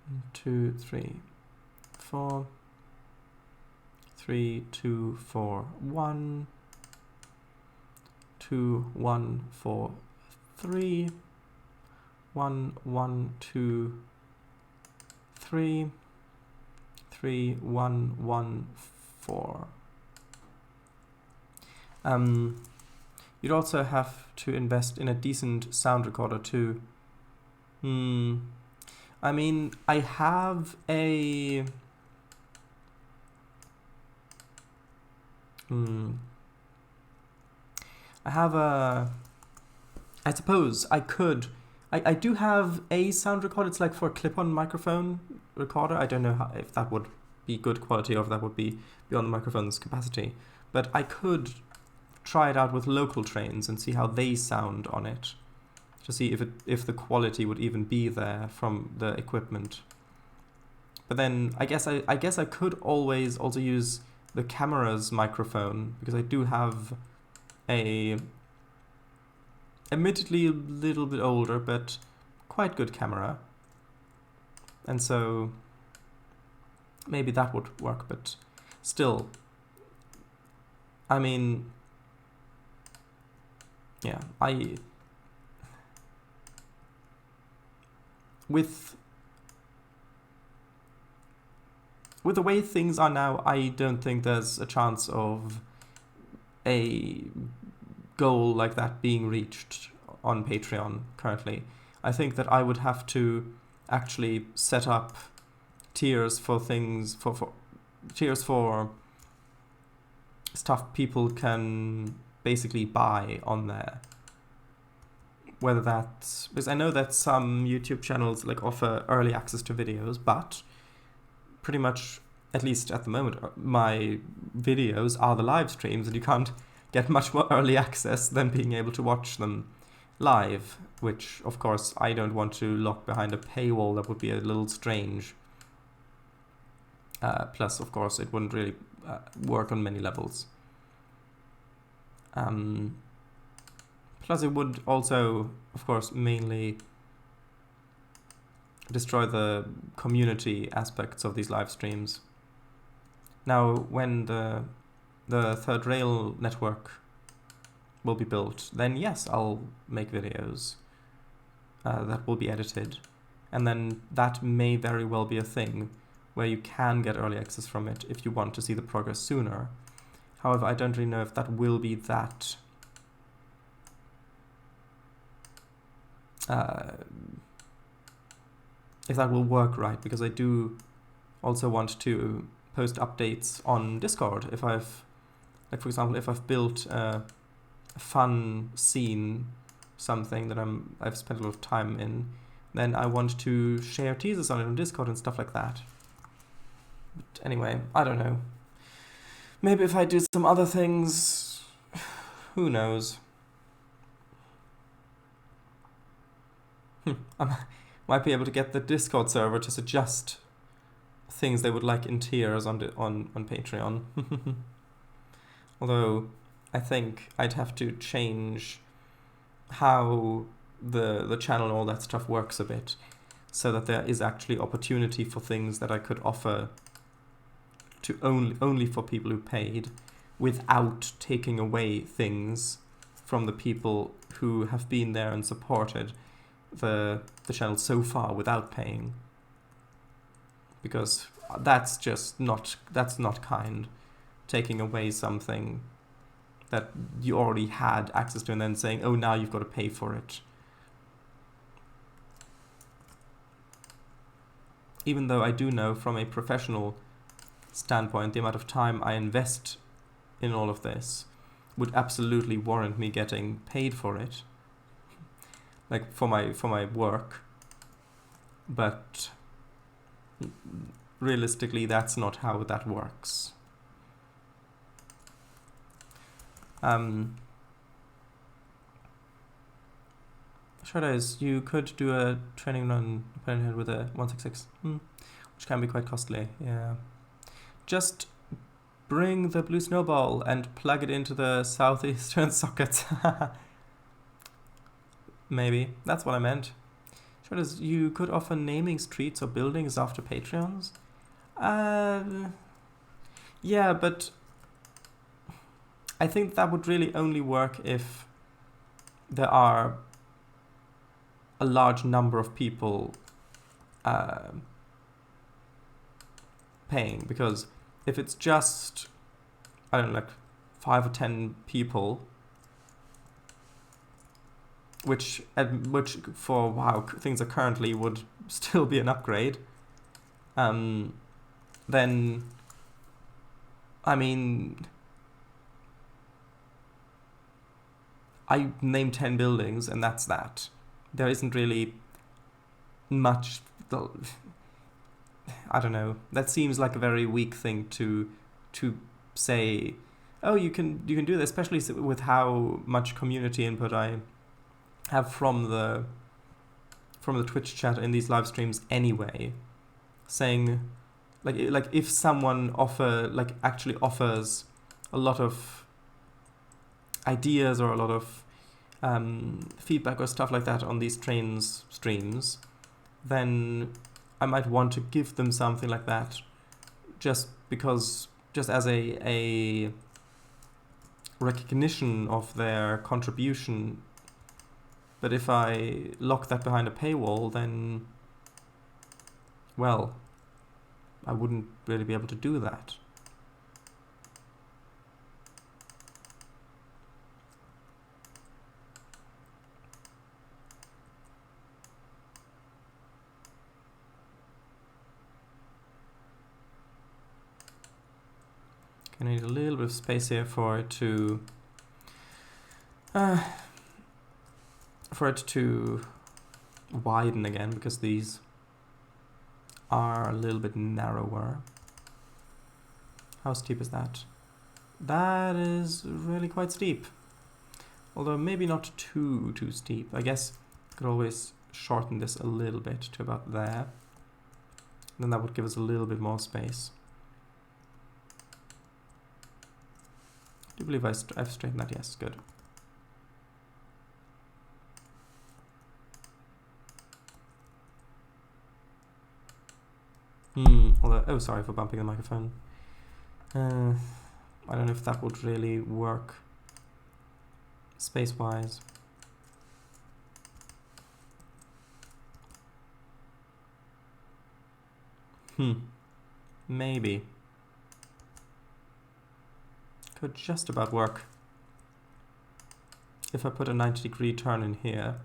1, 2, 3, 4. 3, 2, 4, 1. 2, 1, 4, 3. 1, 1, 2, 3. 3, 1, 1, 4. You'd also have to invest in a decent sound recorder too. I mean, I have a... I suppose I could... I do have a sound recorder. It's like for a clip-on microphone recorder. I don't know if that would be good quality or if that would be beyond the microphone's capacity. But I could try it out with local Trainz and see how they sound on it, to see if the quality would even be there from the equipment. But then I guess I could always also use the camera's microphone, because I do have a admittedly a little bit older but quite good camera, and so maybe that would work. But still, I mean, yeah, with the way things are now, I don't think there's a chance of a goal like that being reached on Patreon currently. I think that I would have to actually set up tiers for things, for tiers for stuff people can basically buy on there. Whether that's, because I know that some YouTube channels like offer early access to videos, but pretty much, at least at the moment, my videos are the live streams, and you can't get much more early access than being able to watch them live, which of course I don't want to lock behind a paywall. That would be a little strange. Plus, of course, it wouldn't really work on many levels. Plus, it would also, of course, mainly destroy the community aspects of these live streams. Now, when the third rail network will be built, then yes, I'll make videos that will be edited, and then that may very well be a thing where you can get early access from it if you want to see the progress sooner. However, I don't really know if that will be that if that will work right, because I do also want to post updates on Discord. If I've, like for example, if I've built a fun scene, something that I've spent a lot of time in, then I want to share teasers on it on Discord and stuff like that. But anyway, I don't know. Maybe if I do some other things, who knows? I might be able to get the Discord server to suggest things they would like in tiers on Patreon. Although I think I'd have to change how the channel and all that stuff works a bit, so that there is actually opportunity for things that I could offer to only for people who paid, without taking away things from the people who have been there and supported the channel so far without paying. Because that's just not kind. Taking away something that you already had access to and then saying, oh, now you've got to pay for it. Even though I do know from a professional standpoint, the amount of time I invest in all of this would absolutely warrant me getting paid for it, like for my work. But realistically, that's not how that works. Shadows, you could do a training run with a 166, which can be quite costly. Yeah, just bring the blue snowball and plug it into the southeastern socket. Maybe that's what I meant. Shadows, you could offer naming streets or buildings after Patreons. Yeah, but I think that would really only work if there are a large number of people paying, because if it's just, I don't know, like 5 or 10 people, which for how things are currently would still be an upgrade, then I mean, I named 10 buildings and that's that. There isn't really much. I don't know. That seems like a very weak thing to say. Oh, you can do this, especially with how much community input I have from the Twitch chat in these live streams anyway, saying like if someone actually offers a lot of ideas or a lot of feedback or stuff like that on these Trainz streams, then I might want to give them something like that, just as a recognition of their contribution. But if I lock that behind a paywall, then, well, I wouldn't really be able to do that. I need a little bit of space here for it to widen again, because these are a little bit narrower. How steep is that? That is really quite steep. Although maybe not too steep. I guess I could always shorten this a little bit to about there. Then that would give us a little bit more space. I do believe I've straightened that, yes, good. Although, oh, sorry for bumping the microphone. I don't know if that would really work space-wise. Maybe. Could just about work. If I put a 90-degree turn in here.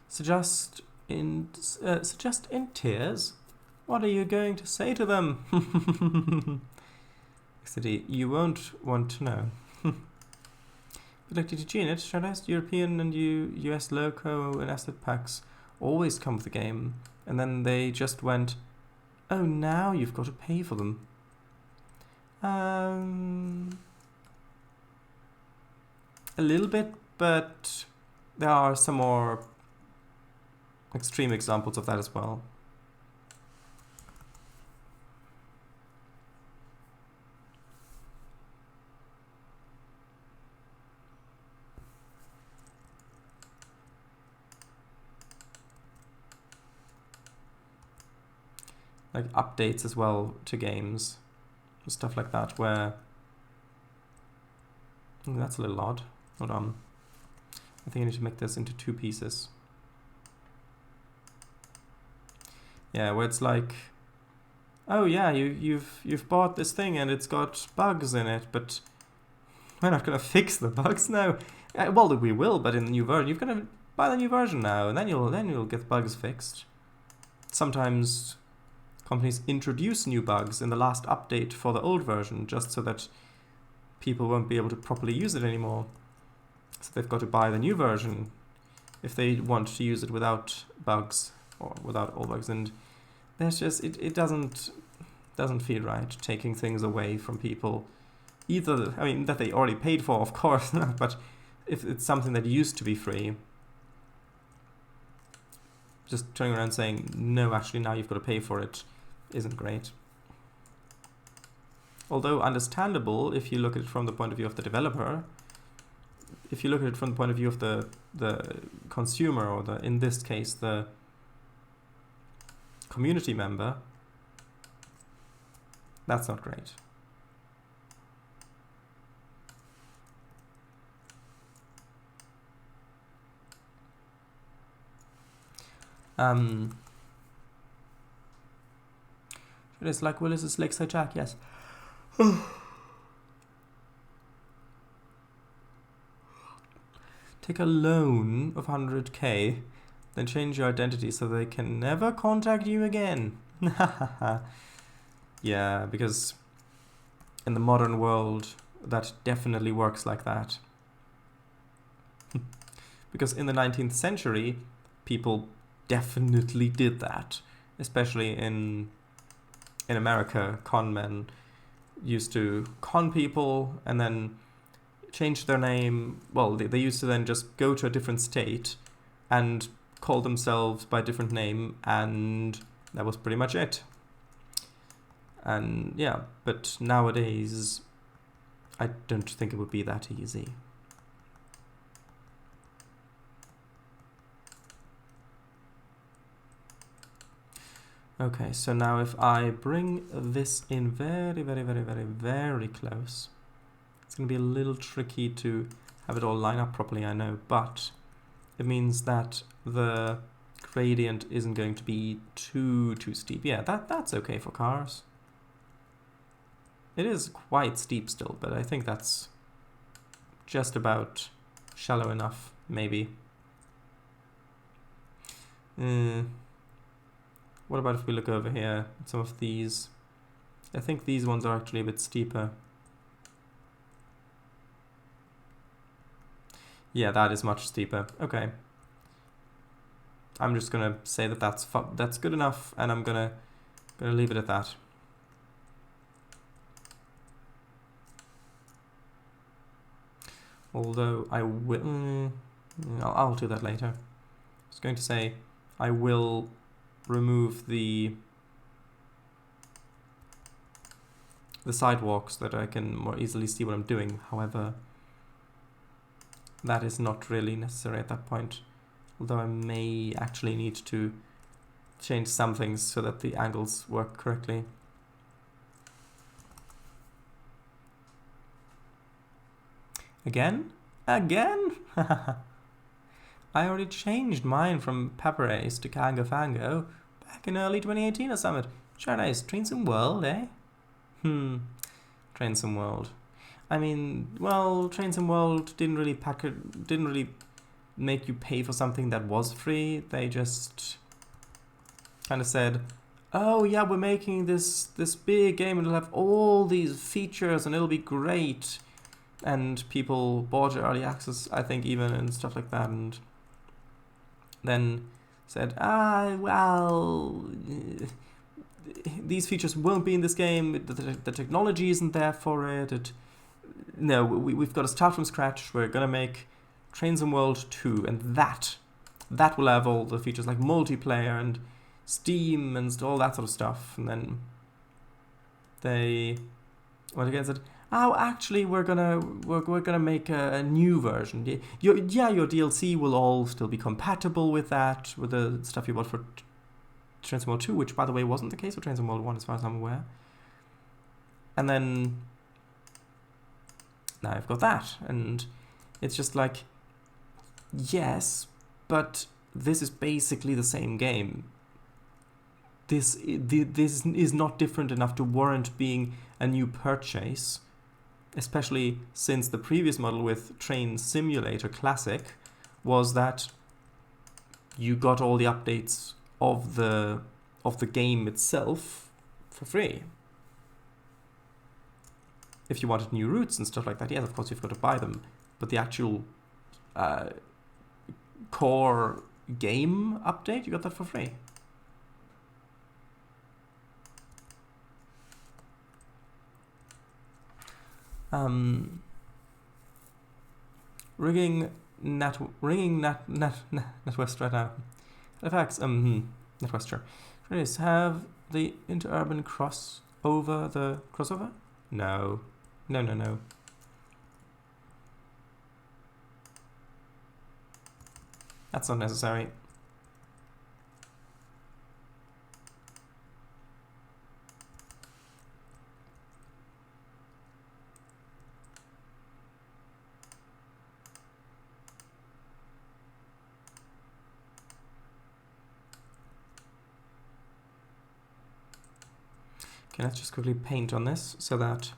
Suggest in tears. What are you going to say to them? City, you won't want to know. But like DTG, Shadow's European and US loco and asset packs always come with the game, and then they just went, oh, now you've got to pay for them. A little bit, but there are some more extreme examples of that as well. Like updates as well to games, stuff like that, where that's a little odd. Hold on, I think I need to make this into 2 pieces. Yeah, where it's like, oh yeah, you've bought this thing and it's got bugs in it, but we're not gonna fix the bugs now. Well, we will, but in the new version, you've got to buy the new version now, and then you'll get the bugs fixed. Sometimes companies introduce new bugs in the last update for the old version, just so that people won't be able to properly use it anymore. So they've got to buy the new version if they want to use it without bugs or without all bugs. And there's just it doesn't feel right taking things away from people. Either, I mean, that they already paid for, of course, but if it's something that used to be free, just turning around saying, no, actually now you've got to pay for it, isn't great. Although understandable if you look at it from the point of view of the developer. If you look at it from the point of view of the consumer, or in this case the community member, that's not great. It is like Willis's Lakeside Jack, yes. Take a loan of 100k, then change your identity so they can never contact you again. Yeah, because in the modern world, that definitely works like that. Because in the 19th century, people definitely did that. Especially in America, con men used to con people and then change their name. Well, they used to then just go to a different state and call themselves by a different name, and that was pretty much it. And yeah, but nowadays, I don't think it would be that easy. Okay, so now if I bring this in very, very, very, very, very close, it's going to be a little tricky to have it all line up properly, I know, but it means that the gradient isn't going to be too steep. Yeah, that's okay for cars. It is quite steep still, but I think that's just about shallow enough, maybe. What about if we look over here at some of these? I think these ones are actually a bit steeper. Yeah, that is much steeper. Okay. I'm just gonna say that that's good enough, and I'm gonna leave it at that. Although I will, I'll do that later. I was going to say I will remove the sidewalks so that I can more easily see what I'm doing. However, that is not really necessary at that point. Although I may actually need to change some things so that the angles work correctly. Again? Again? I already changed mine from Pepper Ace to Kango Fango back in early 2018 or something. Sure nice. Trainz World, eh? Trainz World. I mean, well, Trainz World didn't really make you pay for something that was free. They just kind of said, oh yeah, we're making this big game and it'll have all these features and it'll be great. And people bought early access, I think, even, and stuff like that, and then said, well, these features won't be in this game, the technology isn't there for it, no, we've got to start from scratch, we're going to make Trainz World 2, and that will have all the features like multiplayer and Steam and all that sort of stuff, and then they went again and said, oh, actually, we're gonna make a new version. Your DLC will all still be compatible with that, with the stuff you bought for Trainz World 2, which, by the way, wasn't the case with Trainz World 1, as far as I'm aware. And then now I've got that, and it's just like, yes, but this is basically the same game. This is not different enough to warrant being a new purchase. Especially since the previous model with Train Simulator Classic was that you got all the updates of the game itself for free. If you wanted new routes and stuff like that, yes, of course you've got to buy them, but the actual core game update, you got that for free. Ringing NatWest right now. Halifax, NatWest, sure. Trainz, have the interurban crossover? No. That's not necessary. Okay, let's just quickly paint on this so that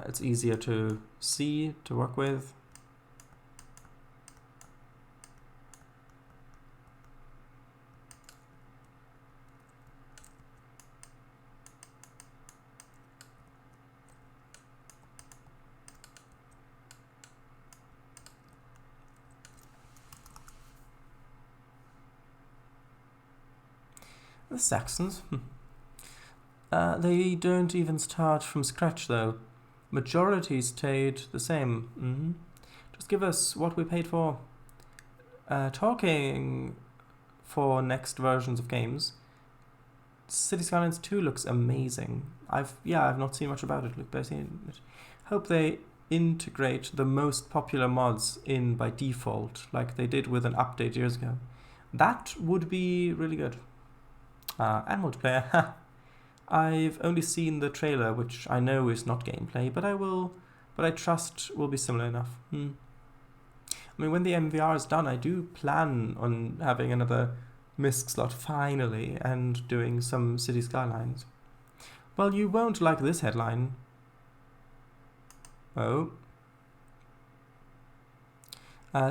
it's easier to see, to work with. The Saxons? They don't even start from scratch though. Majority stayed the same. Just give us what we paid for. Talking for next versions of games, City Skylines 2 looks amazing. I've not seen much about it. Look, I've seen it. Hope they integrate the most popular mods in by default, like they did with an update years ago. That would be really good. And multiplayer. I've only seen the trailer, which I know is not gameplay, but I trust will be similar enough. I mean, when the MVR is done, I do plan on having another MISC slot finally and doing some City Skylines. Well, you won't like this headline. Oh.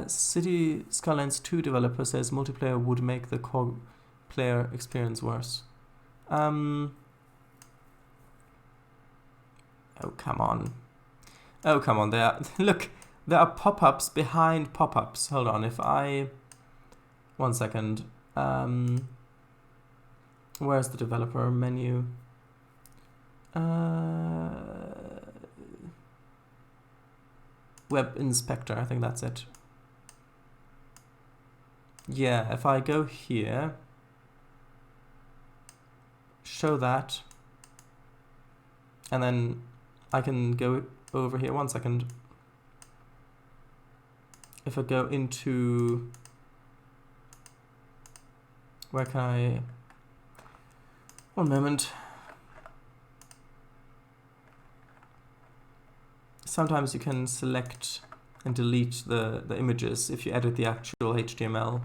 City Skylines 2 developer says multiplayer would make the core player experience worse. Oh, come on. Oh, come on. Look, there are pop-ups behind pop-ups. Hold on, one second. Where's the developer menu? Web Inspector, I think that's it. Yeah, if I go here, show that, and then I can go over here, one second. If I go into, where can I, one moment. Sometimes you can select and delete the images if you edit the actual HTML.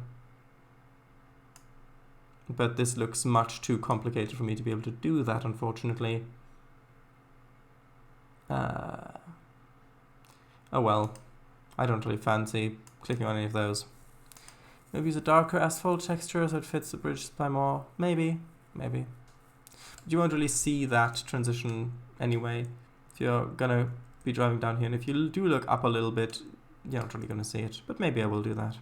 But this looks much too complicated for me to be able to do that, unfortunately. Oh well, I don't really fancy clicking on any of those. Maybe use a darker asphalt texture so it fits the bridge supply more. Maybe. But you won't really see that transition anyway if you're gonna be driving down here. And if you do look up a little bit, you're not really gonna see it. But maybe I will do that.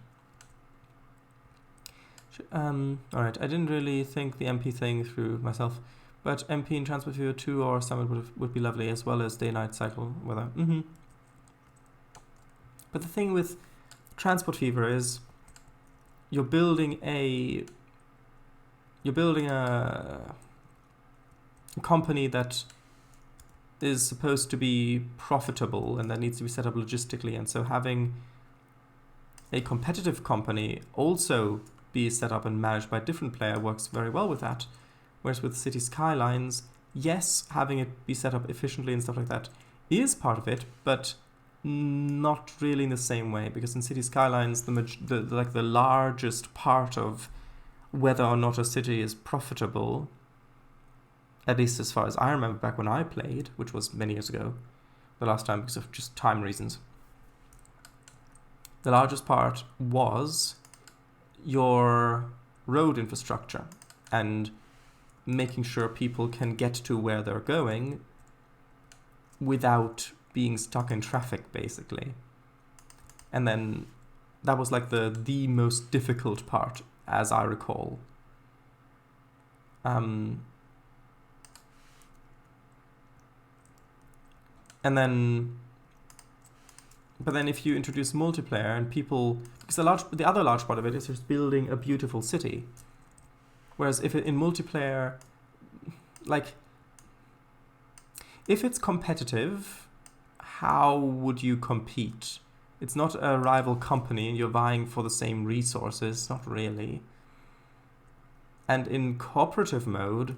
Alright, I didn't really think the MP thing through myself, but MP in Transport Fever 2 or Summit would be lovely, as well as day-night cycle weather. But the thing with Transport Fever is you're building a company that is supposed to be profitable and that needs to be set up logistically, and so having a competitive company also be set up and managed by a different player works very well with that. Whereas with City Skylines, yes, having it be set up efficiently and stuff like that is part of it, but not really in the same way, because in City Skylines, the largest part of whether or not a city is profitable, at least as far as I remember back when I played, which was many years ago, the last time because of just time reasons, the largest part was your road infrastructure and making sure people can get to where they're going without being stuck in traffic, basically. And then that was like the most difficult part, as I recall. And then, but then if you introduce multiplayer and people, because the other large part of it is just building a beautiful city. Whereas if in multiplayer, like, if it's competitive, how would you compete? It's not a rival company and you're vying for the same resources, not really. And in cooperative mode,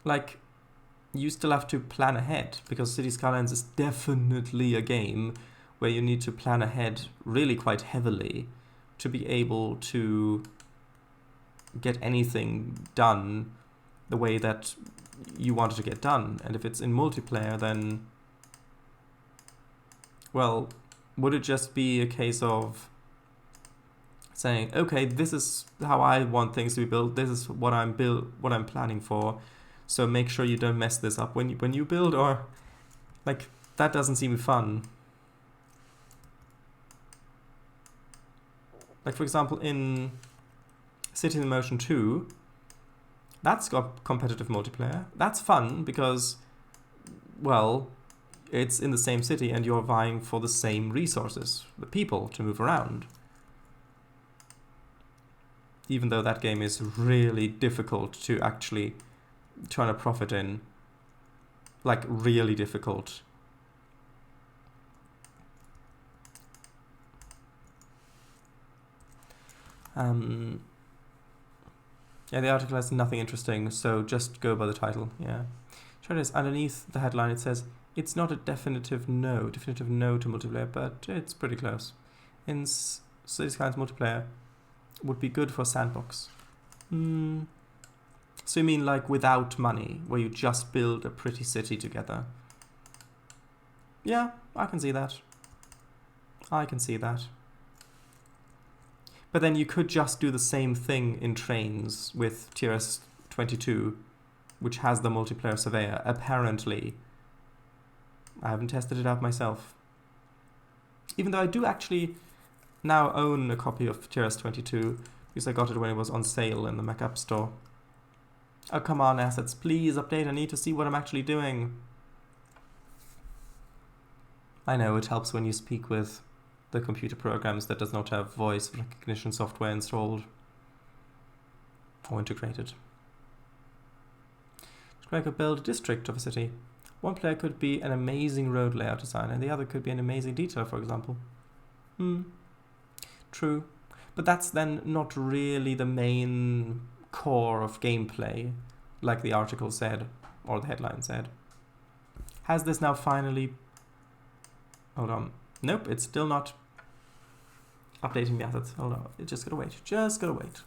like, you still have to plan ahead, because City Skylines is definitely a game where you need to plan ahead really quite heavily to be able to get anything done the way that you want it to get done. And if it's in multiplayer, then, well, would it just be a case of saying, okay, this is how I want things to be built, this is what I'm planning for, so make sure you don't mess this up when you build? Or, like, that doesn't seem fun. Like, for example, in Cities in Motion 2, that's got competitive multiplayer. That's fun because, well, it's in the same city and you're vying for the same resources, the people to move around. Even though that game is really difficult to actually turn a profit in. Like, really difficult. Yeah, the article has nothing interesting, so just go by the title. Yeah. Sure it is. Underneath the headline it says, it's not a definitive no to multiplayer, but it's pretty close. In Cities Skylines multiplayer would be good for sandbox. So you mean like without money, where you just build a pretty city together? Yeah, I can see that. I can see that. But then you could just do the same thing in Trainz with TRS 22, which has the multiplayer surveyor, apparently. I haven't tested it out myself. Even though I do actually now own a copy of TRS 22, because I got it when it was on sale in the Mac App Store. Oh, come on, assets, please update. I need to see what I'm actually doing. I know, it helps when you speak with the computer programs that does not have voice recognition software installed or integrated. I could build a district of a city. One player could be an amazing road layout design, and the other could be an amazing detailer, for example. True. But that's then not really the main core of gameplay, like the article said, or the headline said. Has this now finally... Hold on. Nope, it's still not updating the assets. Hold on. It's just gotta wait. Just gotta wait.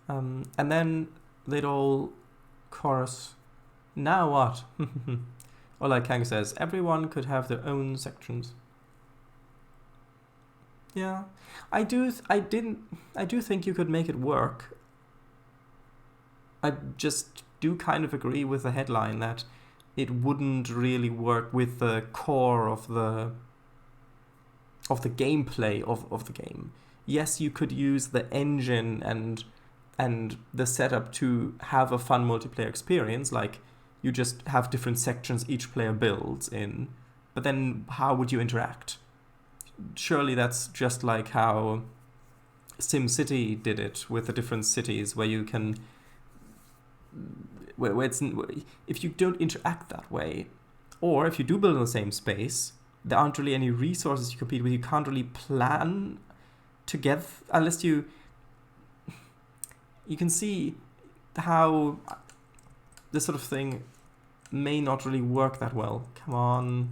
And then little chorus. Now what? Or like Kang says, everyone could have their own sections. Yeah, I do think you could make it work. I just do kind of agree with the headline that it wouldn't really work with the core of the gameplay of the game. Yes, you could use the engine and the setup to have a fun multiplayer experience, like you just have different sections each player builds in, but then how would you interact? Surely that's just like how SimCity did it with the different cities, where you can, where it's, if you don't interact that way, or if you do build in the same space, there aren't really any resources you compete with. You can't really plan together unless you can see how this sort of thing may not really work that well. Come on.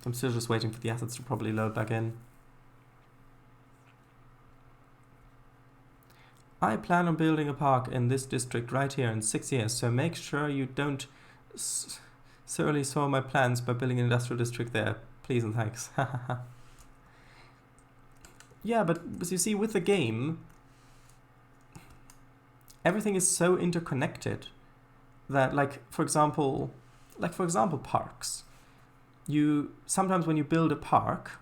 I'm still just waiting for the assets to probably load back in. I plan on building a park in this district right here in 6 years, so make sure you don't thoroughly soil my plans by building an industrial district there. Please and thanks. Yeah, but as you see, with the game, everything is so interconnected that, like, for example, parks. Sometimes when you build a park,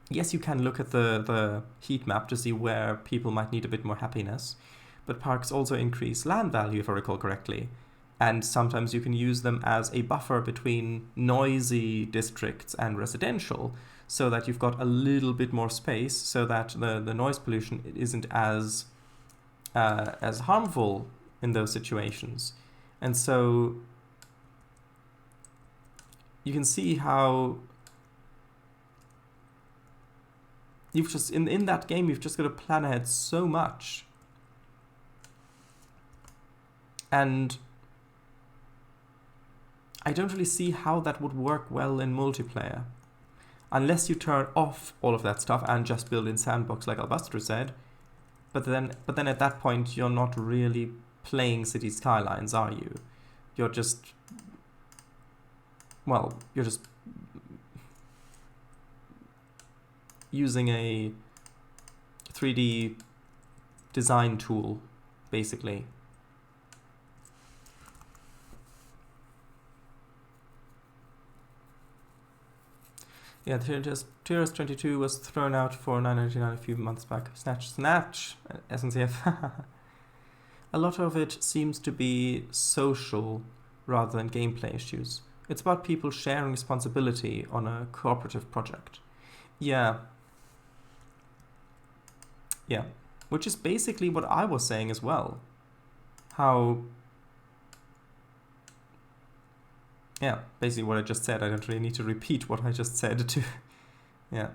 yes, you can look at the heat map to see where people might need a bit more happiness, but parks also increase land value, if I recall correctly. And sometimes you can use them as a buffer between noisy districts and residential, so that you've got a little bit more space, so that the noise pollution isn't as harmful in those situations. And so you can see how you've just, in that game, you've just got to plan ahead so much. And I don't really see how that would work well in multiplayer. unless you turn off all of that stuff and just build in sandbox like Albastro said. But then at that point you're not really playing City Skylines, are you? You're just, well, you're just using a 3D design tool, basically. Yeah, Tiers 22 was thrown out for $9.99 a few months back. Snatch, SNCF. A lot of it seems to be social rather than gameplay issues. It's about people sharing responsibility on a cooperative project. Yeah. Yeah. Which is basically what I was saying as well. How... Yeah, basically what I just said. I don't really need to repeat what I just said to... Yeah.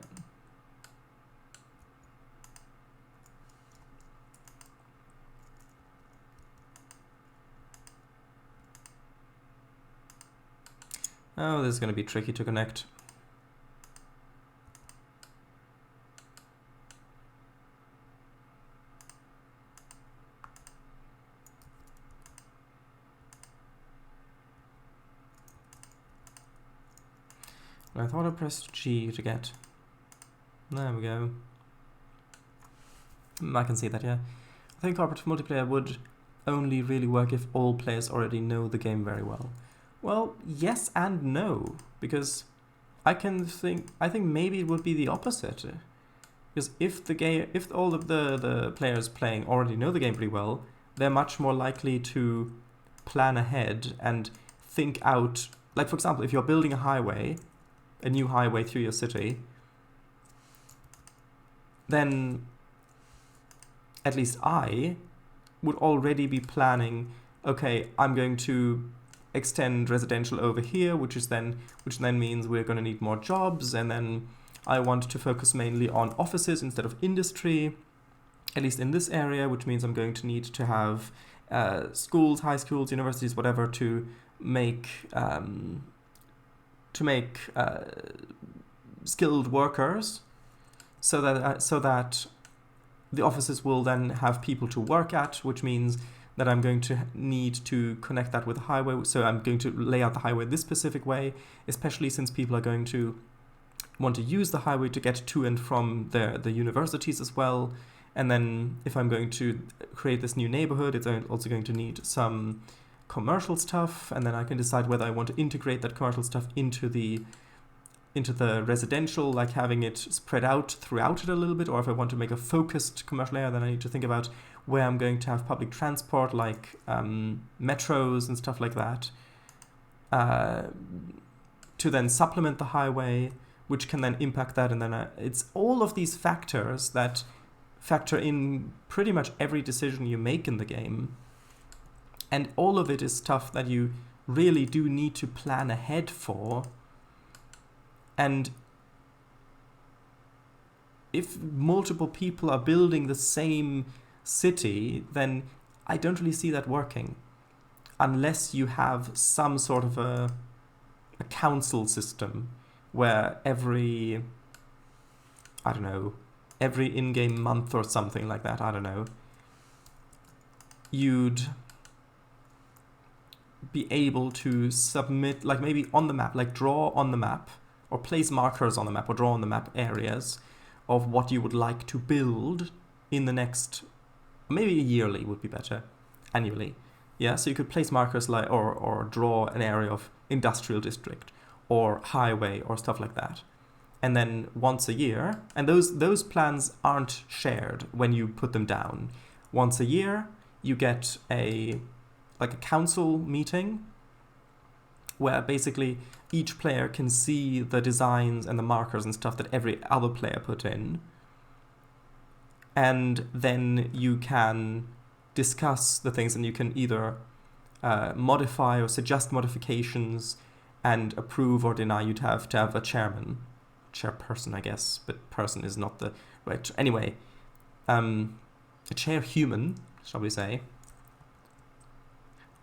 Oh, this is going to be tricky to connect. I thought I pressed G to get... There we go. I can see that, yeah. I think cooperative multiplayer would only really work if all players already know the game very well. Well, yes and no, because I think maybe it would be the opposite. Because if all of the players playing already know the game pretty well, they're much more likely to plan ahead and think out. Like, for example, if you're building a new highway through your city, then at least I would already be planning, okay, I'm going to extend residential over here, which then means we're going to need more jobs, and then I want to focus mainly on offices instead of industry, at least in this area, which means I'm going to need to have schools, high schools, universities, whatever, to make skilled workers, so that the offices will then have people to work at, which means that I'm going to need to connect that with the highway. So I'm going to lay out the highway this specific way, especially since people are going to want to use the highway to get to and from the universities as well. And then if I'm going to create this new neighborhood, it's also going to need some commercial stuff, and then I can decide whether I want to integrate that commercial stuff into the residential, like having it spread out throughout it a little bit, or if I want to make a focused commercial area, then I need to think about where I'm going to have public transport, like metros and stuff like that, to then supplement the highway, which can then impact that. And then it's all of these factors that factor in pretty much every decision you make in the game. And all of it is stuff that you really do need to plan ahead for. And if multiple people are building the same city, then I don't really see that working. Unless you have some sort of a council system where every in-game month or something like that, I don't know, you'd be able to submit, like maybe on the map, like draw on the map, or place markers on the map, or draw on the map areas of what you would like to build in the next, maybe yearly would be better, annually. Yeah, so you could place markers like, or draw an area of industrial district or highway or stuff like that. And then once a year, and those plans aren't shared when you put them down. Once a year, you get a council meeting where basically each player can see the designs and the markers and stuff that every other player put in. And then you can discuss the things, and you can either modify or suggest modifications and approve or deny. You'd have to have a chairperson, I guess, but person is not the right. Anyway, a chairhuman, shall we say,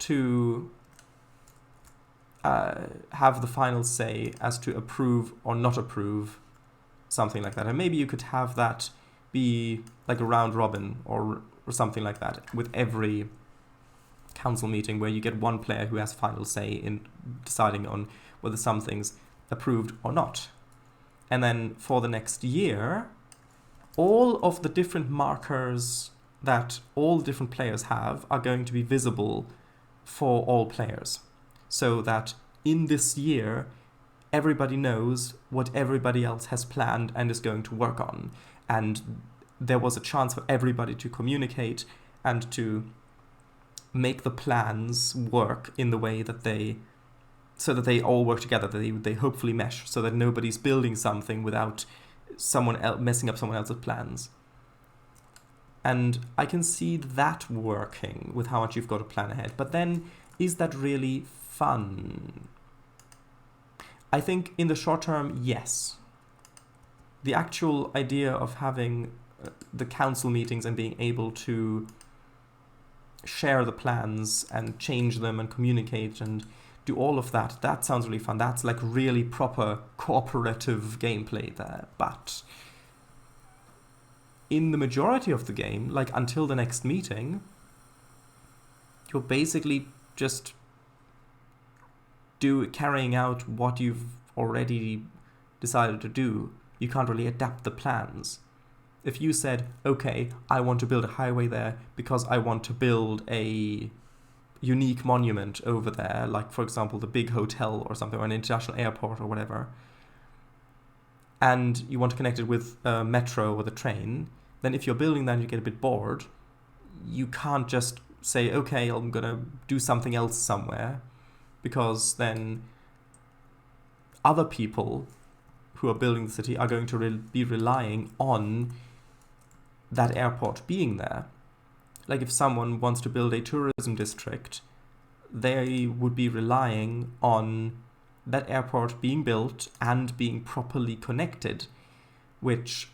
to have the final say as to approve or not approve something like that. And maybe you could have that be like a round robin or something like that with every council meeting, where you get one player who has final say in deciding on whether something's approved or not. And then for the next year, all of the different markers that all different players have are going to be visible for all players, so that in this year everybody knows what everybody else has planned and is going to work on, and there was a chance for everybody to communicate and to make the plans work in the way that so that they all work together, that they hopefully mesh, so that nobody's building something without someone else messing up someone else's plans. And I can see that working with how much you've got to plan ahead. But then, is that really fun? I think in the short term, yes. The actual idea of having the council meetings and being able to share the plans and change them and communicate and do all of that, that sounds really fun. That's like really proper cooperative gameplay there. But in the majority of the game, like until the next meeting, you're basically just carrying out what you've already decided to do. You can't really adapt the plans. If you said, okay, I want to build a highway there because I want to build a unique monument over there, like for example the big hotel or something, or an international airport or whatever, and you want to connect it with a metro or the train, then if you're building that and you get a bit bored, you can't just say, okay, I'm gonna do something else somewhere, because then other people who are building the city are going to be relying on that airport being there. Like if someone wants to build a tourism district, they would be relying on that airport being built and being properly connected, which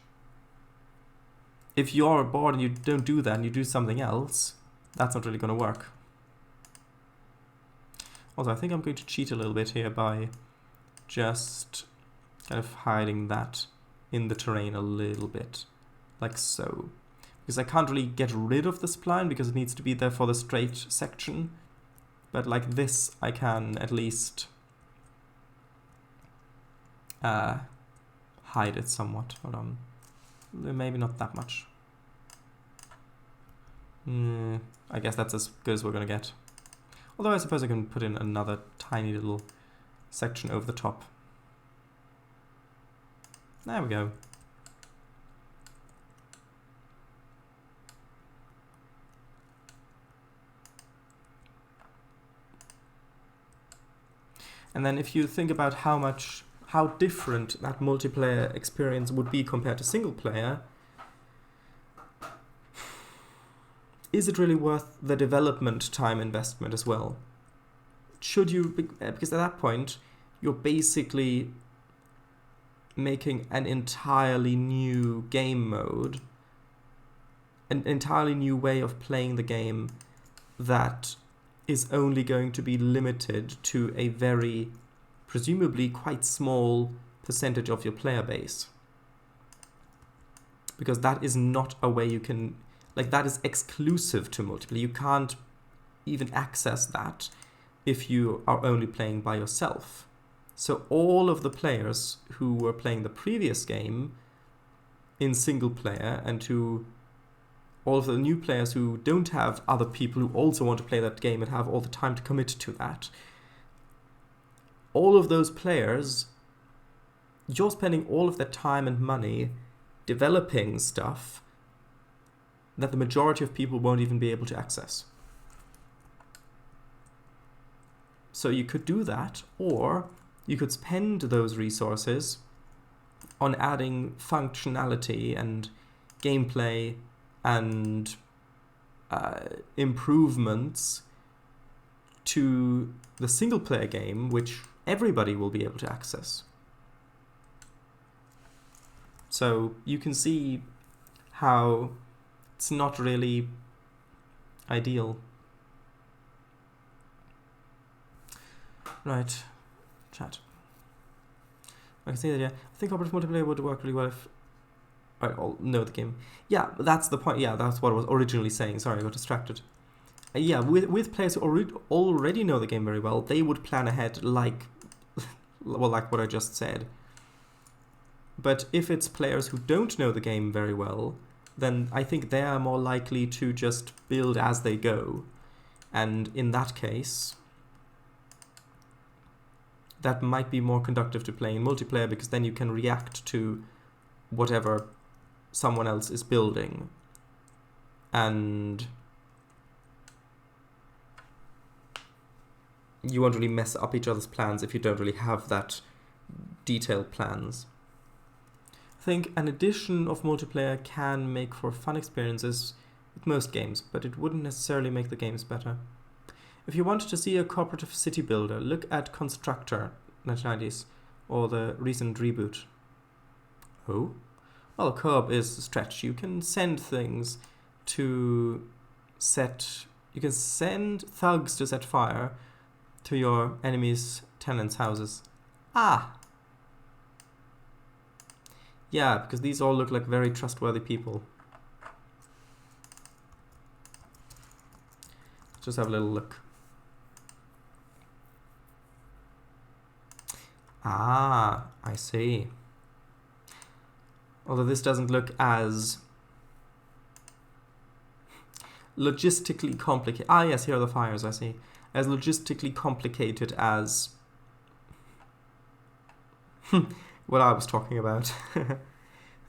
if you're bored and you don't do that and you do something else, that's not really going to work. Also, I think I'm going to cheat a little bit here by just kind of hiding that in the terrain a little bit, like so. Because I can't really get rid of the spline because it needs to be there for the straight section. But like this, I can at least hide it somewhat. Hold on. Maybe not that much. I guess that's as good as we're going to get. Although I suppose I can put in another tiny little section over the top. There we go. And then if you think about how different that multiplayer experience would be compared to single player, is it really worth the development time investment as well? Should you, because at that point, you're basically making an entirely new game mode, an entirely new way of playing the game that is only going to be limited to a very, presumably quite small percentage of your player base. Because that is not a way you can, like that is exclusive to multiplayer. You can't even access that if you are only playing by yourself. So all of the players who were playing the previous game in single player, and to all of the new players who don't have other people who also want to play that game and have all the time to commit to that, all of those players, you're spending all of their time and money developing stuff that the majority of people won't even be able to access. So you could do that, or you could spend those resources on adding functionality and gameplay and improvements to the single player game, which everybody will be able to access. So you can see how it's not really ideal. Right. Chat. I can see that, yeah. I think cooperative multiplayer would work really well if I all know the game. Yeah, that's the point. Yeah, that's what I was originally saying. Sorry, I got distracted. Yeah, with players who already know the game very well, they would plan ahead like, well, like what I just said. But if it's players who don't know the game very well, then I think they are more likely to just build as they go. And in that case, that might be more conducive to playing in multiplayer, because then you can react to whatever someone else is building. And you won't really mess up each other's plans if you don't really have that detailed plans. I think an addition of multiplayer can make for fun experiences with most games, but it wouldn't necessarily make the games better. If you want to see a cooperative city builder, look at Constructor 1990s or the recent reboot. Oh? Well, co-op is a stretch. You can send things to set... You can send thugs to set fire to your enemies' tenants' houses. Ah! Yeah, because these all look like very trustworthy people. Let's just have a little look. Ah, I see. Although this doesn't look as logistically complicated. Ah, yes, here are the fires, I see. As logistically complicated as what I was talking about.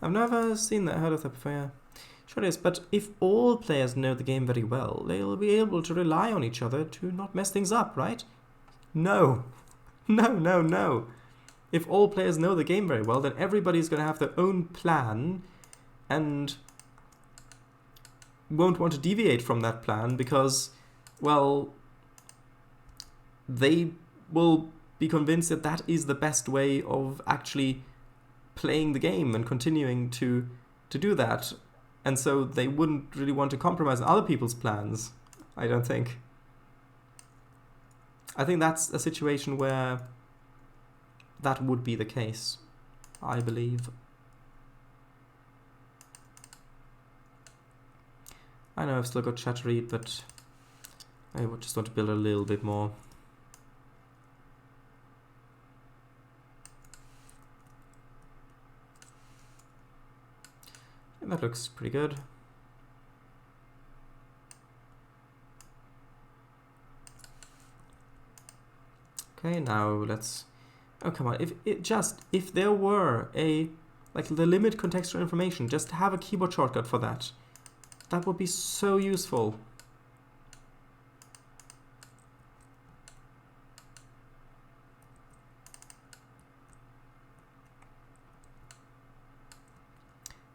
I've never seen that, heard of that before, yeah. Sure it is, but if all players know the game very well, they'll be able to rely on each other to not mess things up, right? No. No, no, no. If all players know the game very well, then everybody's going to have their own plan and won't want to deviate from that plan because, well, they will be convinced that that is the best way of actually playing the game and continuing to do that. And so they wouldn't really want to compromise on other people's plans, I don't think. I think that's a situation where that would be the case, I believe. I know I've still got chat to read, but I would just want to build a little bit more. And that looks pretty good. Okay, now let's... Oh, come on. If there were a... Like, the limit contextual information, just have a keyboard shortcut for that. That would be so useful.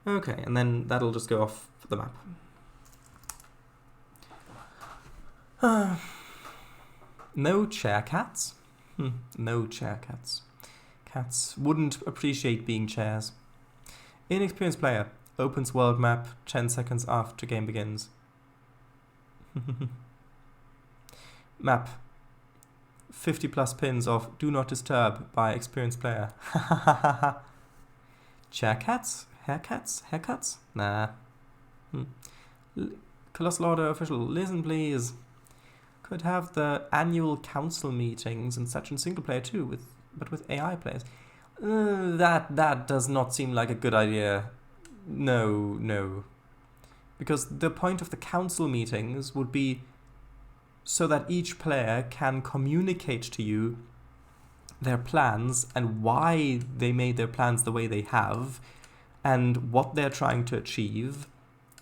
Okay, and then that'll just go off the map. No chair cats? No chair cats. Cats wouldn't appreciate being chairs. Inexperienced player. Opens world map 10 seconds after game begins. Map. 50 plus pins of do not disturb by experienced player. Chair cats? Haircuts? Haircuts? Nah. Colossal Order official, listen please. Could have the annual council meetings and such in single player too, but with AI players. That does not seem like a good idea. No. Because the point of the council meetings would be so that each player can communicate to you their plans and why they made their plans the way they have and what they're trying to achieve.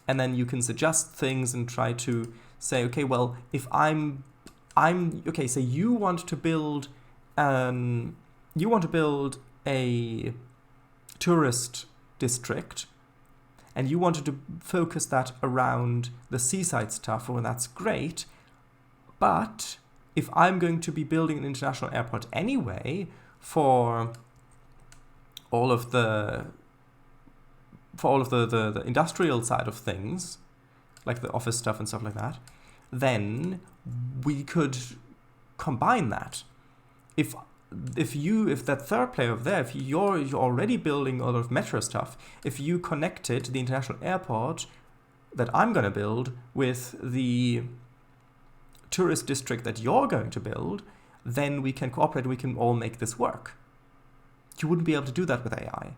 And then you can suggest things and try to say, okay, well, if I'm okay, so you want to build a tourist district, and you wanted to focus that around the seaside stuff, well, that's great. But if I'm going to be building an international airport anyway for all of the industrial side of things, like the office stuff and stuff like that, then we could combine that. if that third player over there, if you're already building a lot of metro stuff, if you connected the international airport that I'm going to build with the tourist district that you're going to build, then we can cooperate, we can all make this work. You wouldn't be able to do that with AI.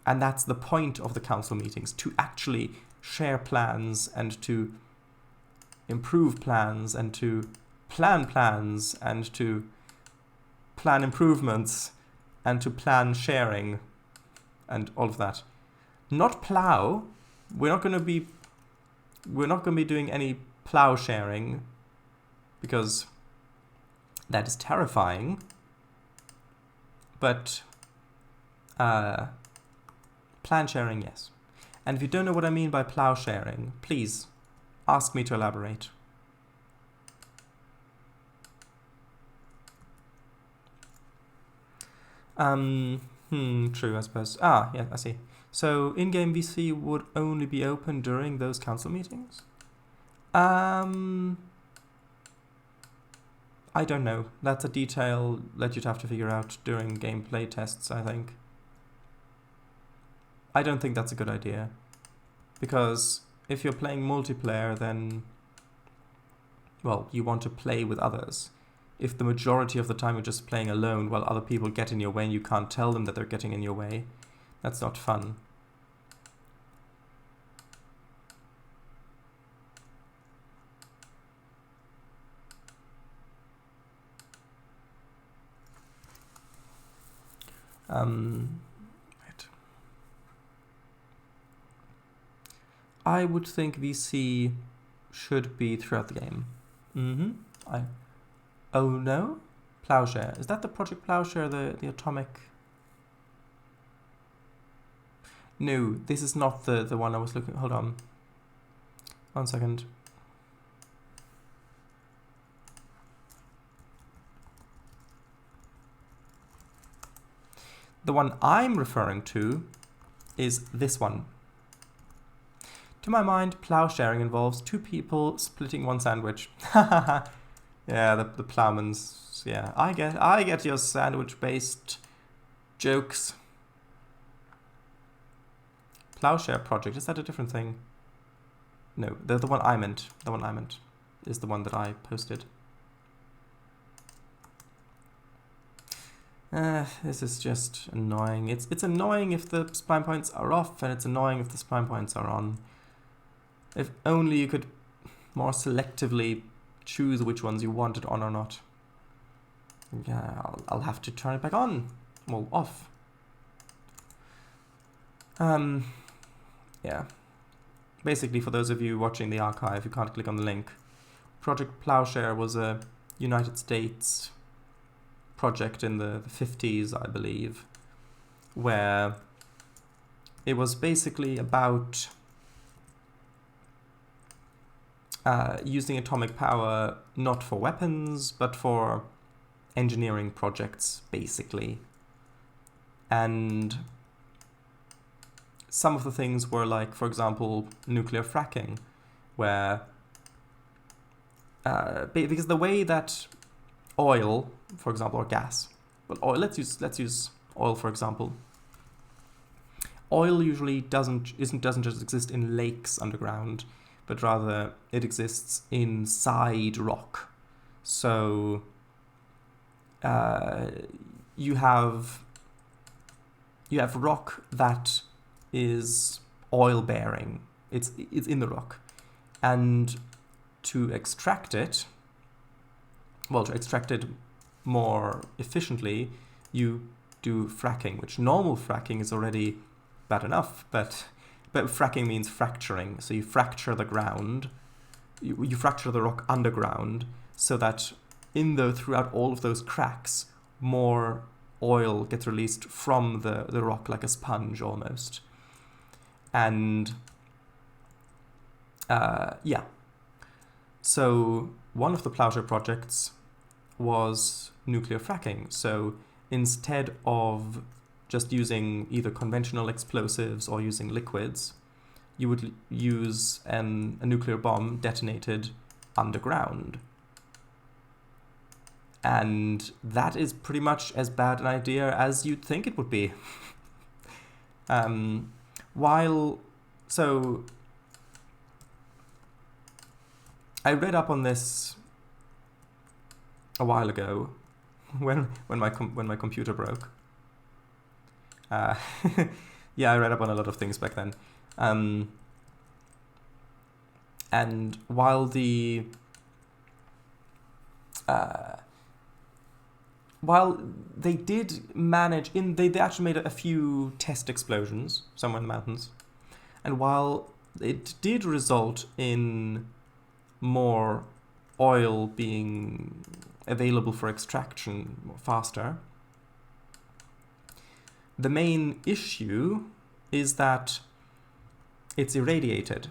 And that's the point of the council meetings, to actually share plans and to improve plans and to plan plans and to plan improvements and to plan sharing and all of that. Not plow. We're not going to be doing any plow sharing because that is terrifying. But plan sharing, yes. And if you don't know what I mean by plow sharing, please ask me to elaborate. True, I suppose. Yeah, I see. So in-game VC would only be open during those council meetings? I don't know. That's a detail that you'd have to figure out during gameplay tests, I think. I don't think that's a good idea. Because if you're playing multiplayer, then, well, you want to play with others. If the majority of the time you're just playing alone while other people get in your way and you can't tell them that they're getting in your way, that's not fun. Right. I would think VC should be throughout the game. Oh no? Plowshare. Is that the Project Plowshare, the atomic? No, this is not the one I was looking. Hold on. 1 second. The one I'm referring to is this one. To my mind, plow sharing involves 2 people splitting 1 sandwich. Yeah, the plowman's. Yeah, I get your sandwich-based jokes. Plowshare project, is that a different thing? No, the one I meant. The one I meant is the one that I posted. This is just annoying. It's annoying if the spline points are off, and it's annoying if the spline points are on. If only you could more selectively choose which ones you want it on or not. Yeah, I'll have to turn it back on. Well, off. Yeah. Basically, for those of you watching the archive, you can't click on the link. Project Plowshare was a United States project in the 50s, I believe, where it was basically about using atomic power not for weapons, but for engineering projects, basically. And some of the things were like, for example, nuclear fracking, where because the way that oil, for example, or gas, but oil, let's use oil for example. Oil usually doesn't just exist in lakes underground, but rather it exists inside rock. So you have rock that is oil bearing. It's in the rock, and to extract it more efficiently, you do fracking, which normal fracking is already bad enough, but fracking means fracturing. So you fracture the ground, you fracture the rock underground, so that throughout all of those cracks, more oil gets released from the rock like a sponge almost. And yeah. So one of the Plowshare projects was nuclear fracking. So instead of just using either conventional explosives or using liquids, you would use a nuclear bomb detonated underground. And that is pretty much as bad an idea as you'd think it would be. So I read up on this a while ago when my computer broke. Yeah, I read up on a lot of things back then. And while they did manage, they actually made a few test explosions somewhere in the mountains, and while it did result in more oil being available for extraction faster, the main issue is that it's irradiated.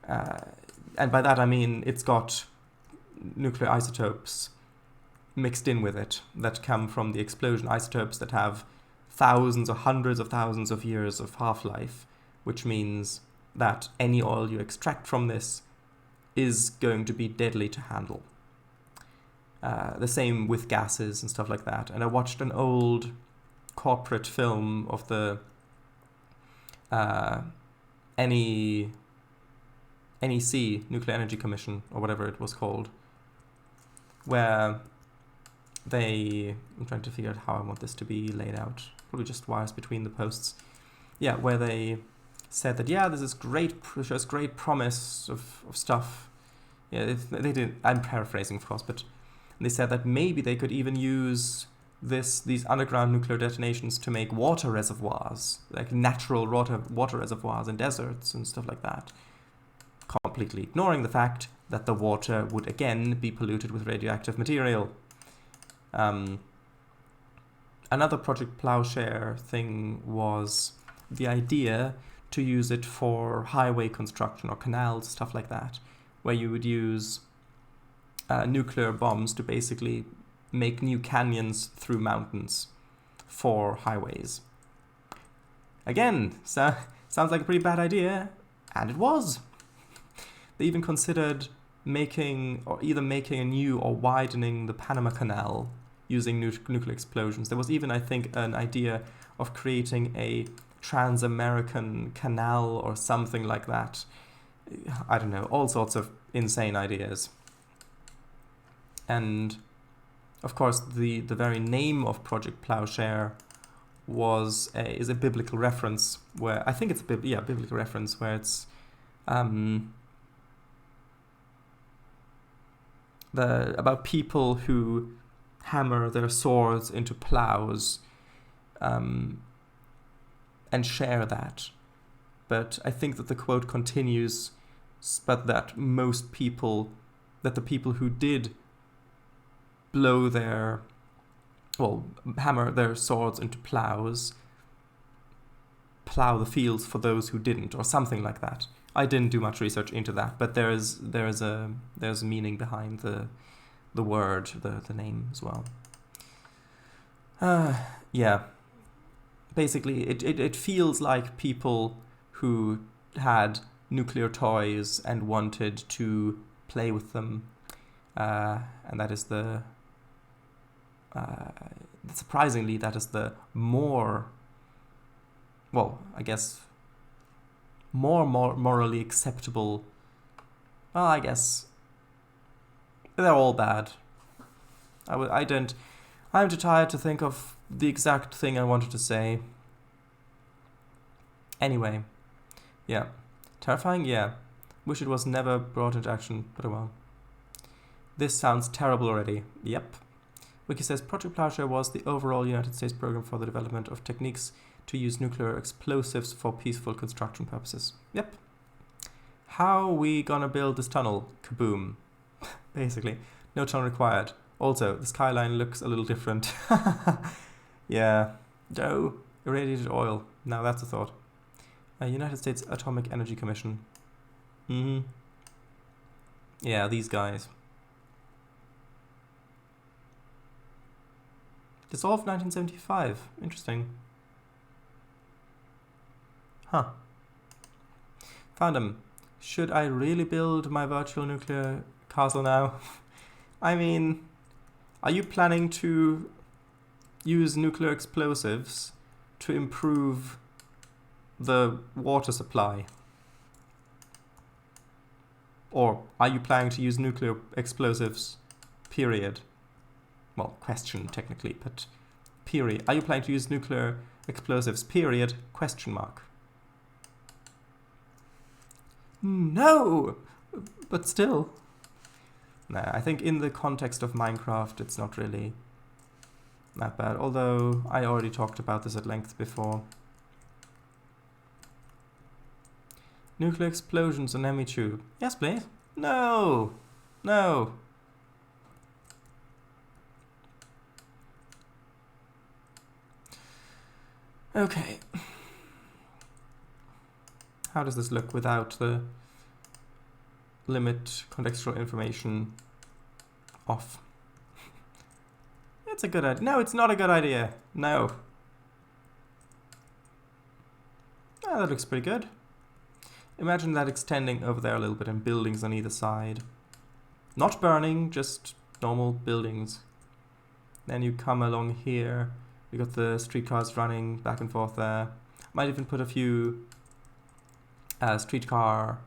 And by that I mean it's got nuclear isotopes mixed in with it that come from the explosion, isotopes that have thousands or hundreds of thousands of years of half-life, which means that any oil you extract from this is going to be deadly to handle. The same with gases and stuff like that. And I watched an old corporate film of the NEC, Nuclear Energy Commission, or whatever it was called, where I'm trying to figure out how I want this to be laid out, probably just wires between the posts. Yeah, where they said that, yeah, this is great, shows great promise of stuff. Yeah, they did, I'm paraphrasing, of course, but they said that maybe they could even use these underground nuclear detonations to make water reservoirs, like natural water reservoirs in deserts and stuff like that, completely ignoring the fact that the water would again be polluted with radioactive material. Another Project Plowshare thing was the idea to use it for highway construction or canals, stuff like that, where you would use nuclear bombs to basically make new canyons through mountains for highways. Again, sounds like a pretty bad idea, and it was. They even considered either making a new or widening the Panama Canal using nuclear explosions. There was even, I think, an idea of creating a trans-American canal or something like that. I don't know, all sorts of insane ideas. And of course, the very name of Project Plowshare is a biblical reference, where I think it's a biblical reference, where it's about people who hammer their swords into plows and share that. But I think that the quote continues, but that the people who did hammer their swords into plows, plow the fields for those who didn't, or something like that. I didn't do much research into that, but there's a meaning behind the word, the name as well. Yeah. Basically, it feels like people who had nuclear toys and wanted to play with them, and that is surprisingly, that is the more morally acceptable. Well, I guess they're all bad. I'm too tired to think of the exact thing I wanted to say. Anyway, yeah. Terrifying? Yeah. Wish it was never brought into action, but oh well. This sounds terrible already. Yep. Wiki says Project Plowshare was the overall United States program for the development of techniques to use nuclear explosives for peaceful construction purposes. Yep. How we gonna build this tunnel? Kaboom. Basically. No tunnel required. Also, the skyline looks a little different. Yeah. Oh, irradiated oil. Now that's a thought. United States Atomic Energy Commission. Yeah, these guys. Dissolved 1975. Interesting. Huh. Found him. Should I really build my virtual nuclear castle now? I mean, Are you planning to use nuclear explosives to improve the water supply? Or are you planning to use nuclear explosives, period? Well, question technically, but period. Are you planning to use nuclear explosives, period, question mark? No! But still. Nah, I think in the context of Minecraft, it's not really that bad. Although, I already talked about this at length before. Nuclear explosions on Emmy Tube. Yes, please. No! No! Okay. How does this look without the limit contextual information off? It's a good idea. No, it's not a good idea. No. Oh, that looks pretty good. Imagine that extending over there a little bit and buildings on either side. Not burning, just normal buildings. Then you come along here. We got the streetcars running back and forth there. Might even put a few streetcar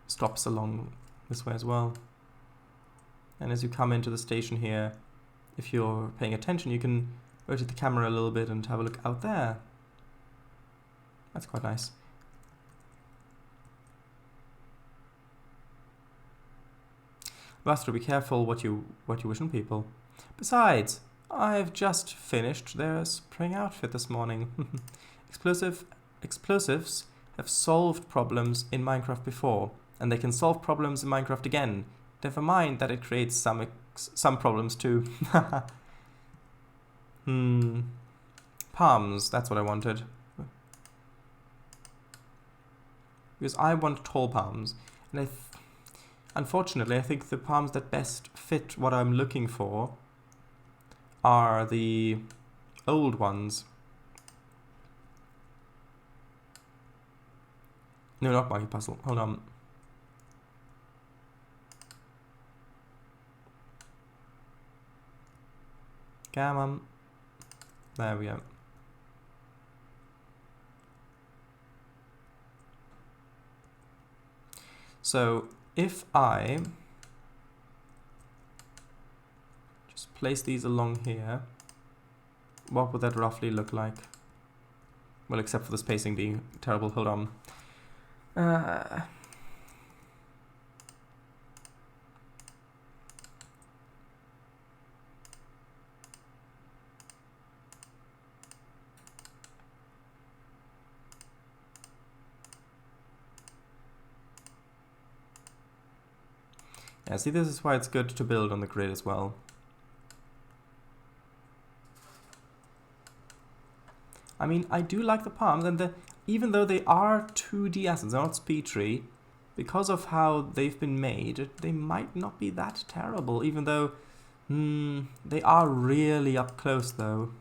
stops along this way as well. And as you come into the station here, if you're paying attention, you can rotate the camera a little bit and have a look out there. That's quite nice. Buster, be careful what you wish on people. Besides, I've just finished their spring outfit this morning. Explosives have solved problems in Minecraft before, and they can solve problems in Minecraft again. Never mind that it creates some problems too. Palms, that's what I wanted. Because I want tall palms, and unfortunately, I think the palms that best fit what I'm looking for are the old ones. No, not Monkey Puzzle. Hold on. Come on. There we go. So, if I just place these along here, what would that roughly look like? Well, except for the spacing being terrible. Hold on. Yeah, see, this is why it's good to build on the grid as well. I mean, I do like the palms, and even though they are 2D assets, they're not speed tree, because of how they've been made, they might not be that terrible, even though they are really up close though.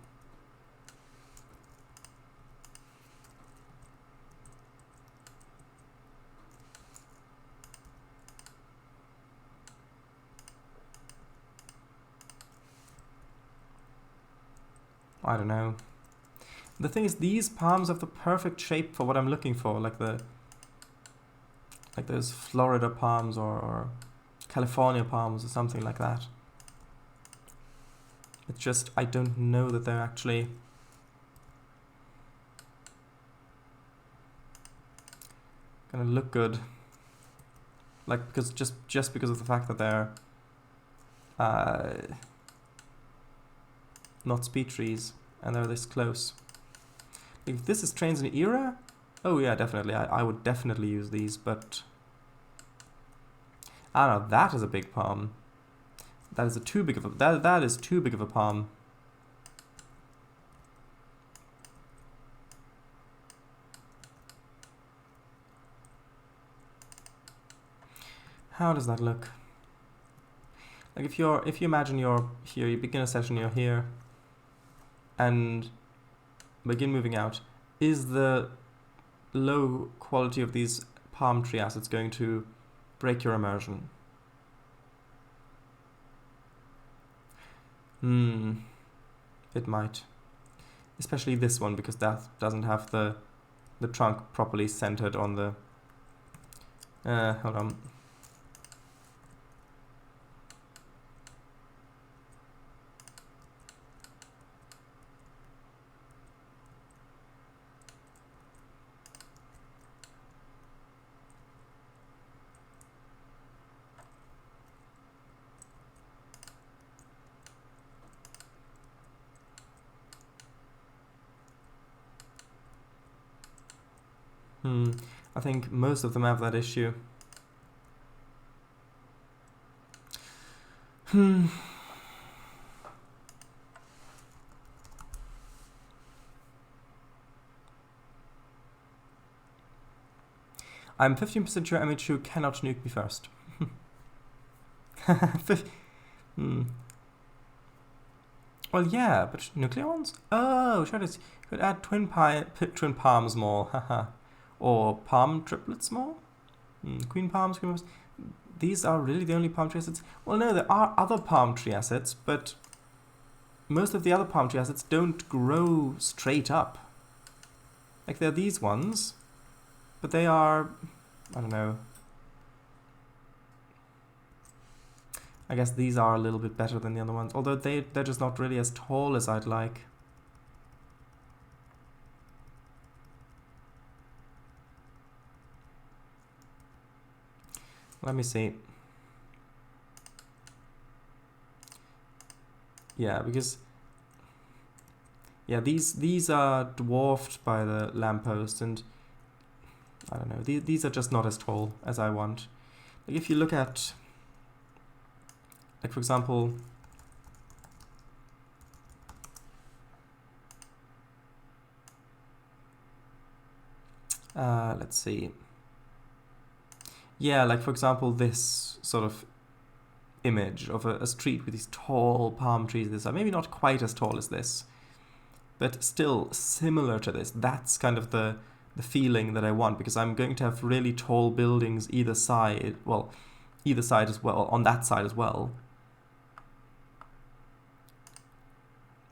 I don't know. The thing is, these palms have the perfect shape for what I'm looking for, like those Florida palms or California palms or something like that. It's just, I don't know that they're actually gonna look good. Like, because just because of the fact that they're not speed trees and they're this close. If this is Trainz in Era, oh yeah, definitely. I would definitely use these, but I don't know. That is a big palm. That is too big of a that is too big of a palm. How does that look? Like if you imagine you're here, you begin a session, you're here, and begin moving out, is the low quality of these palm tree assets going to break your immersion? It might. Especially this one, because that doesn't have the trunk properly centered on the... hold on. I think most of them have that issue. I'm 15% sure MH2 cannot nuke me first. Well, yeah, but nuclear ones? Oh, sure it is. Could add twin palms more, haha. Or palm triplets more? Queen palms, queen palms. These are really the only palm tree assets? Well, no, there are other palm tree assets, but most of the other palm tree assets don't grow straight up. Like, there are these ones, but they are, I don't know. I guess these are a little bit better than the other ones, although they're just not really as tall as I'd like. Let me see. Yeah, because these are dwarfed by the lamppost, and I don't know, these are just not as tall as I want. Like, if you look at, like, for example, let's see. Yeah, like, for example, this sort of image of a street with these tall palm trees. This are maybe not quite as tall as this, but still similar to this. That's kind of the feeling that I want, because I'm going to have really tall buildings either side. Well, either side as well, on that side as well.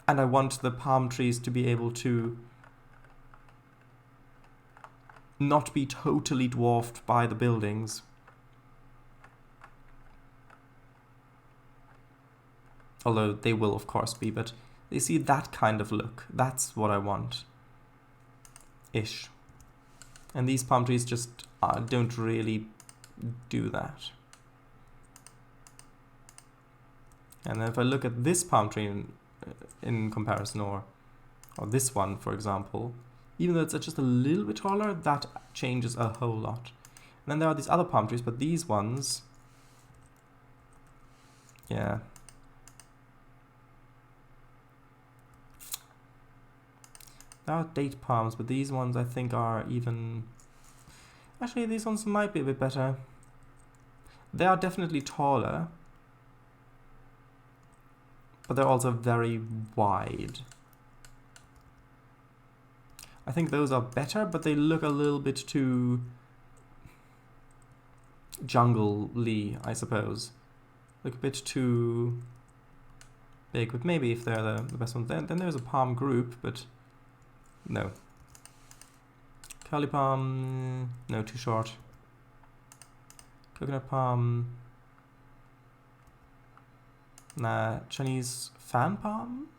And I want the palm trees to be able to not be totally dwarfed by the buildings. Although they will, of course, be, but they see that kind of look. That's what I want. Ish. And these palm trees just don't really do that. And if I look at this palm tree in comparison, or this one, for example, even though it's just a little bit taller, that changes a whole lot. And then there are these other palm trees, but these ones, yeah. There are date palms, but these ones I think are even... Actually, these ones might be a bit better. They are definitely taller, but they're also very wide. I think those are better, but they look a little bit too jungle-y, I suppose. Look a bit too big, but maybe if they're the best ones. Then there's a palm group, but no. Curly palm, no, too short. Coconut palm, nah. Chinese fan palm?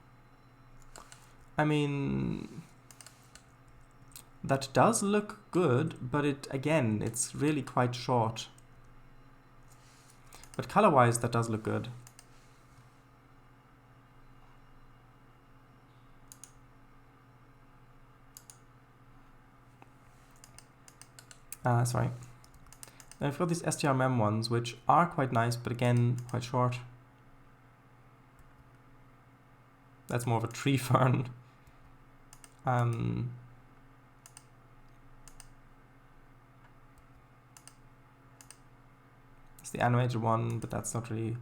I mean, that does look good, but it's really quite short. But color-wise, that does look good. Sorry. Then I've got these STRMM ones, which are quite nice, but again, quite short. That's more of a tree fern. It's the animated one, but that's not really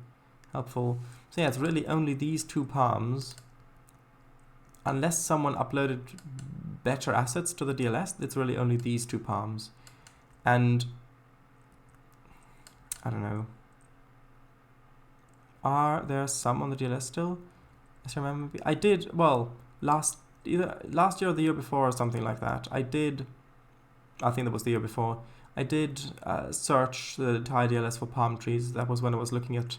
helpful. So yeah, it's really only these two palms. Unless someone uploaded better assets to the DLS, it's really only these two palms. And I don't know. Are there some on the DLS still? I remember. I did, well, either last year or the year before or something like that. I think that was the year before. I did search the entire DLS for palm trees. That was when I was looking at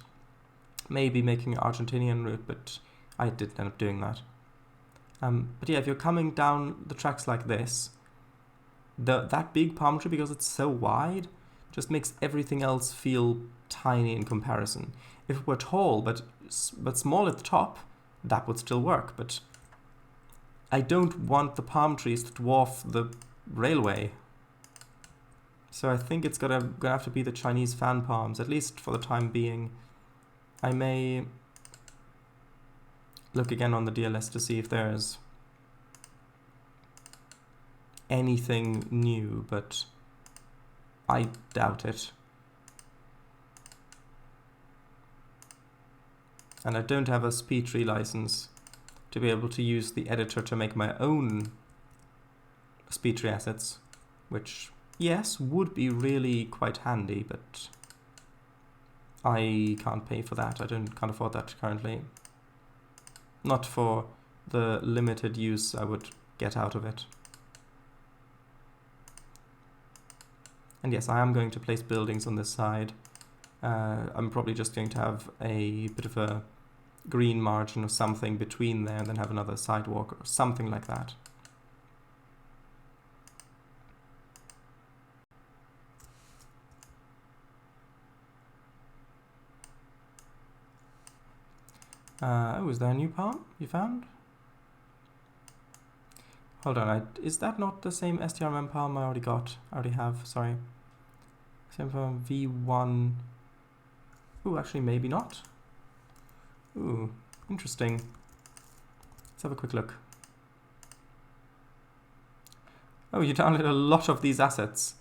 maybe making an Argentinian route, but I didn't end up doing that. But yeah, if you're coming down the tracks like this, that big palm tree, because it's so wide, just makes everything else feel tiny in comparison. If it were tall but small at the top, that would still work, but I don't want the palm trees to dwarf the railway. So I think it's gonna have to be the Chinese fan palms, at least for the time being. I may look again on the DLS to see if there's anything new, but I doubt it. And I don't have a speed tree license to be able to use the editor to make my own speed tree assets, which, yes, would be really quite handy, but I can't pay for that. Can't afford that currently. Not for the limited use I would get out of it. And yes, I am going to place buildings on this side. I'm probably just going to have a bit of a green margin or something between there and then have another sidewalk or something like that. Oh, is there a new palm you found? Hold on, is that not the same STRMM palm I already have, sorry. Same palm V1. Ooh, actually maybe not. Ooh, interesting. Let's have a quick look. Oh, you downloaded a lot of these assets.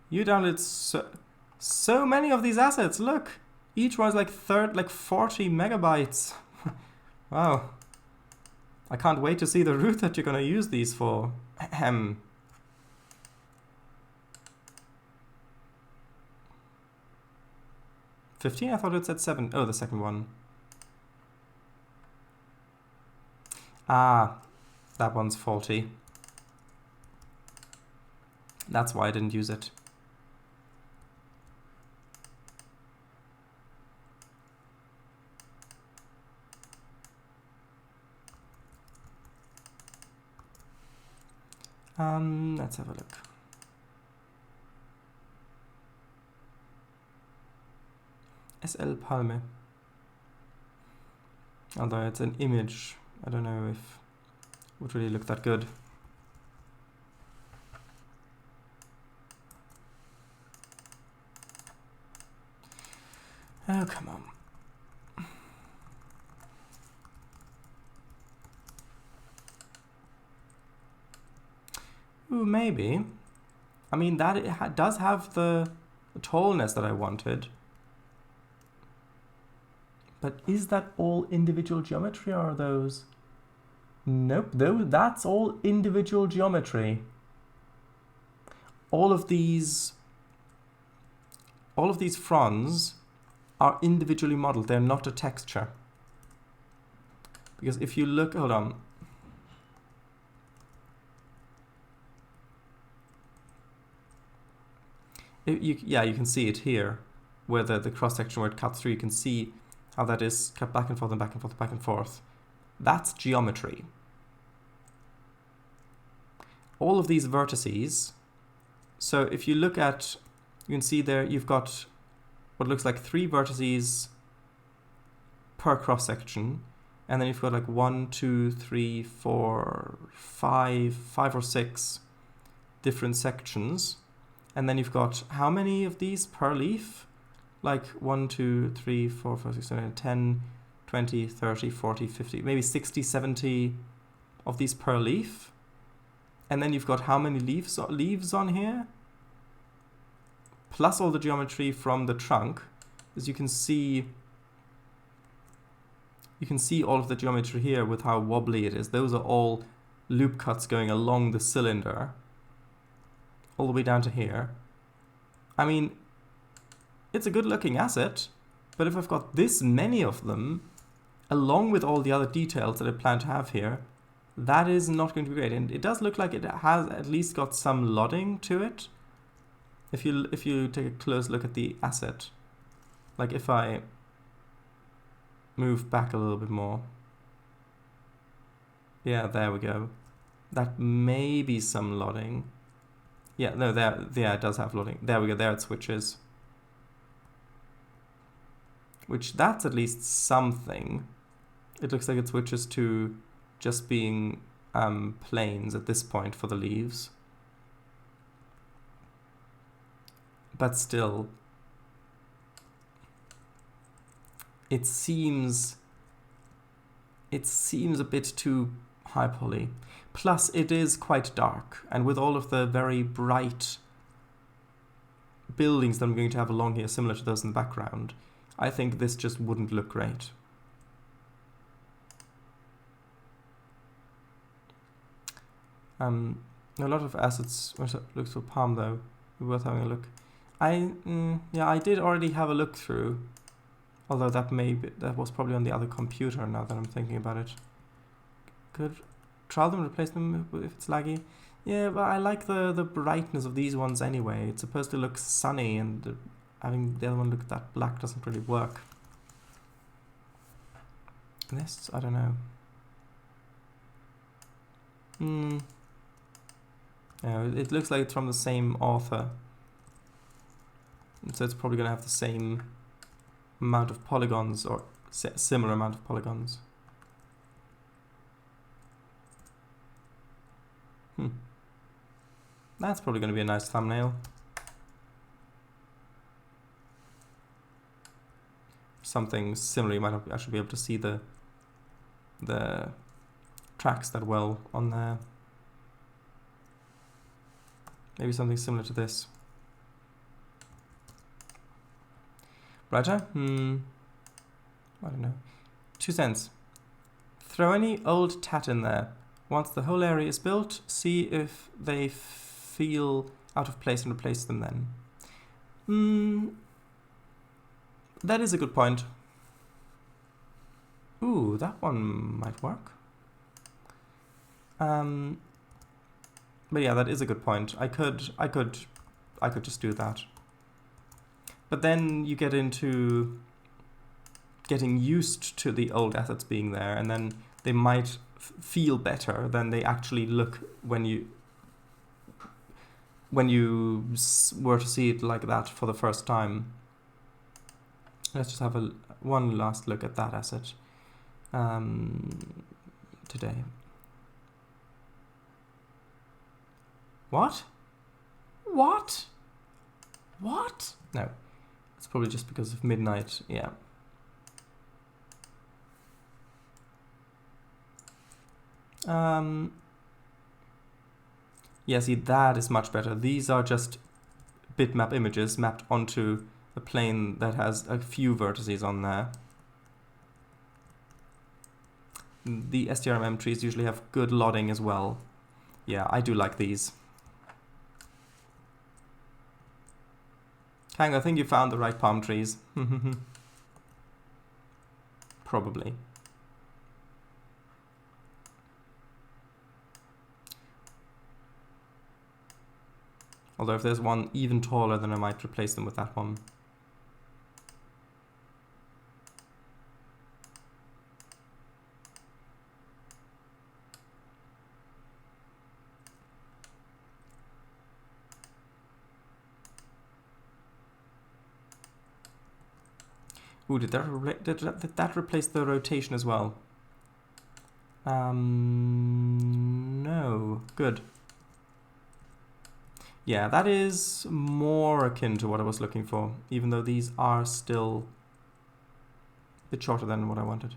You downloaded so many of these assets, look! Each one's like 40 megabytes. Wow. I can't wait to see the route that you're going to use these for. Ahem. $15? I thought it said 7. Oh, the second one. Ah, that one's faulty. That's why I didn't use it. Let's have a look. SL Palme. Although it's an image, I don't know if it would really look that good. Oh, come on. Ooh, maybe. I mean, that it does have the tallness that I wanted. But is that all individual geometry, or are those? Nope, that's all individual geometry. All of these fronds are individually modeled. They're not a texture. Because if you look, hold on. Yeah, you can see it here, where the cross-section where it cuts through. You can see how that is cut back and forth and back and forth, back and forth. That's geometry. All of these vertices, so if you look at, you can see there you've got what looks like 3 vertices per cross-section, and then you've got like 1, 2, 3, 4, 5 or 6 different sections. And then you've got how many of these per leaf? Like 1, 2, 3, 4, 5, 6, 7, 10, 20, 30, 40, 50, maybe 60, 70 of these per leaf. And then you've got how many leaves on here? Plus all the geometry from the trunk. As you can see all of the geometry here with how wobbly it is. Those are all loop cuts going along the cylinder, all the way down to here. I mean, it's a good looking asset, but if I've got this many of them, along with all the other details that I plan to have here, that is not going to be great. And it does look like it has at least got some lodding to it. If you take a close look at the asset, like if I move back a little bit more, yeah, there we go. That may be some lodding. Yeah, no, there, yeah, it does have loading. There we go, there it switches. Which, that's at least something. It looks like it switches to just being planes at this point for the leaves. But still, it seems a bit too high poly. Plus, it is quite dark, and with all of the very bright buildings that I'm going to have along here, similar to those in the background, I think this just wouldn't look great. A lot of assets looks for Palm though. Worth having a look. Yeah, I did already have a look through, although that was probably on the other computer. Now that I'm thinking about it, could trial them, replace them if it's laggy. Yeah, but I like the brightness of these ones anyway. It's supposed to look sunny, and having the other one look that black doesn't really work. This, I don't know. Yeah, it looks like it's from the same author, so it's probably going to have the same amount of polygons, or similar amount of polygons. That's probably going to be a nice thumbnail. Something similar. You might not actually be able to see the tracks that well on there. Maybe something similar to this. Brighter? I don't know. 2 cents. Throw any old tat in there. Once the whole area is built, see if they feel out of place and replace them then. That is a good point. Ooh, that one might work. But yeah, that is a good point. I could just do that. But then you get into getting used to the old assets being there, and then they might feel better than they actually look when you were to see it like that for the first time. Let's just have one last look at that asset today. What? What? What? No, it's probably just because of midnight. Yeah. Yeah, see, that is much better. These are just bitmap images mapped onto a plane that has a few vertices on there. The STRMM trees usually have good lodding as well. Yeah, I do like these. Kang, I think you found the right palm trees. Probably. Although if there's one even taller, then I might replace them with that one. Ooh, did that replace the rotation as well? No. Good. Yeah, that is more akin to what I was looking for, even though these are still a bit shorter than what I wanted.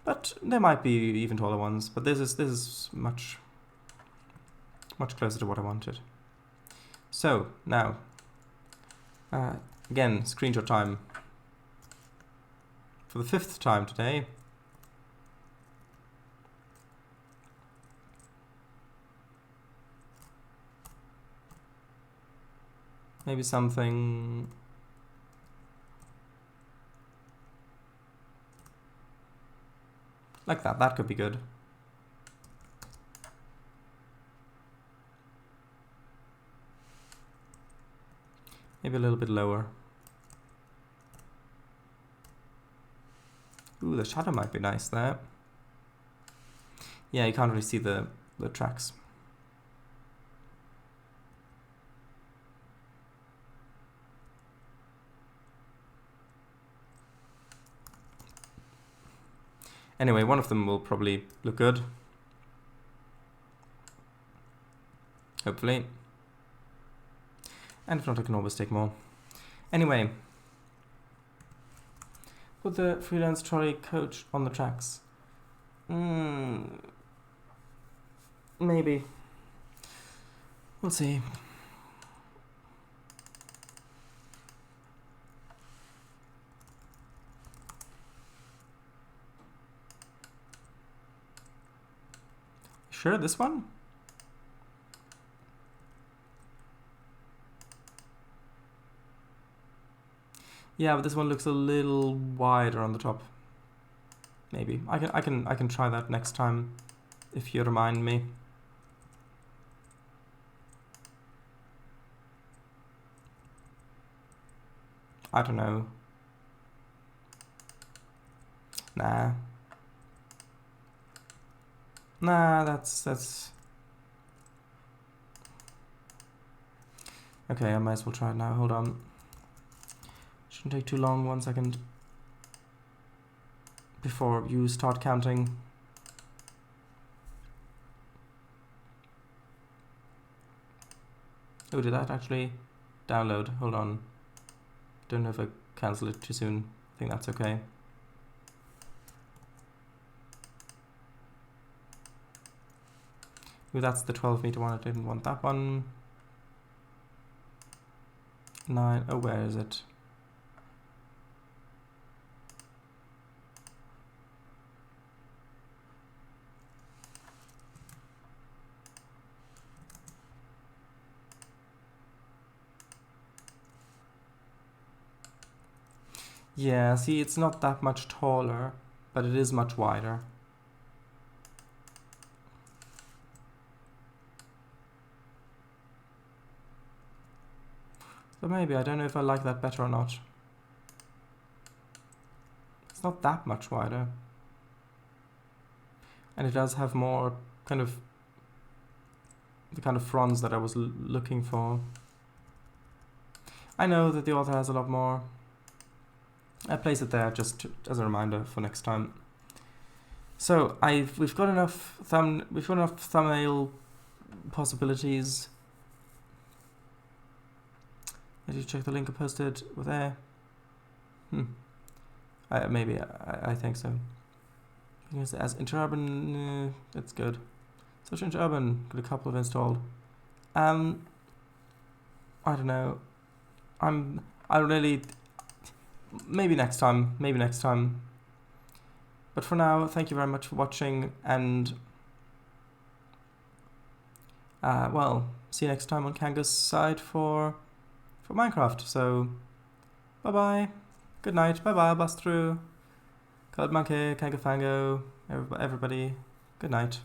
But there might be even taller ones, but this is much closer to what I wanted. So, now, again, screenshot time. For the 5th time today. Maybe something... Like that. That could be good. Maybe a little bit lower. Ooh, the shadow might be nice there. Yeah, you can't really see the tracks. Anyway, one of them will probably look good. Hopefully. And if not, I can always take more. Anyway. Put the freelance trolley coach on the tracks. Maybe. We'll see. Sure, this one? Yeah, but this one looks a little wider on the top. Maybe. I can try that next time if you remind me. I don't know. Nah. Nah, that's... Okay, I might as well try it now. Hold on. Shouldn't take too long. 1 second. Before you start counting. Oh, did that actually download? Hold on. Don't know if I cancelled it too soon. I think that's okay. Ooh, that's the 12-meter one. I didn't want that one. 9. Oh, where is it? Yeah, see, it's not that much taller, but it is much wider. So maybe, I don't know if I like that better or not. It's not that much wider. And it does have more kind of the kind of fronds that I was looking for. I know that the author has a lot more. I place it there just as a reminder for next time. So we've got enough thumbnail possibilities. Did you check the link I posted with there? Maybe I think so. As Interurban, that's good. Search Interurban, got a couple of installed. I don't know. I really. Maybe next time. But for now, thank you very much for watching, and well, see you next time on Kanga's side for Minecraft. So, bye bye, good night, bye bye, bust through, Code Monkey, Kanga Fango, everybody, good night.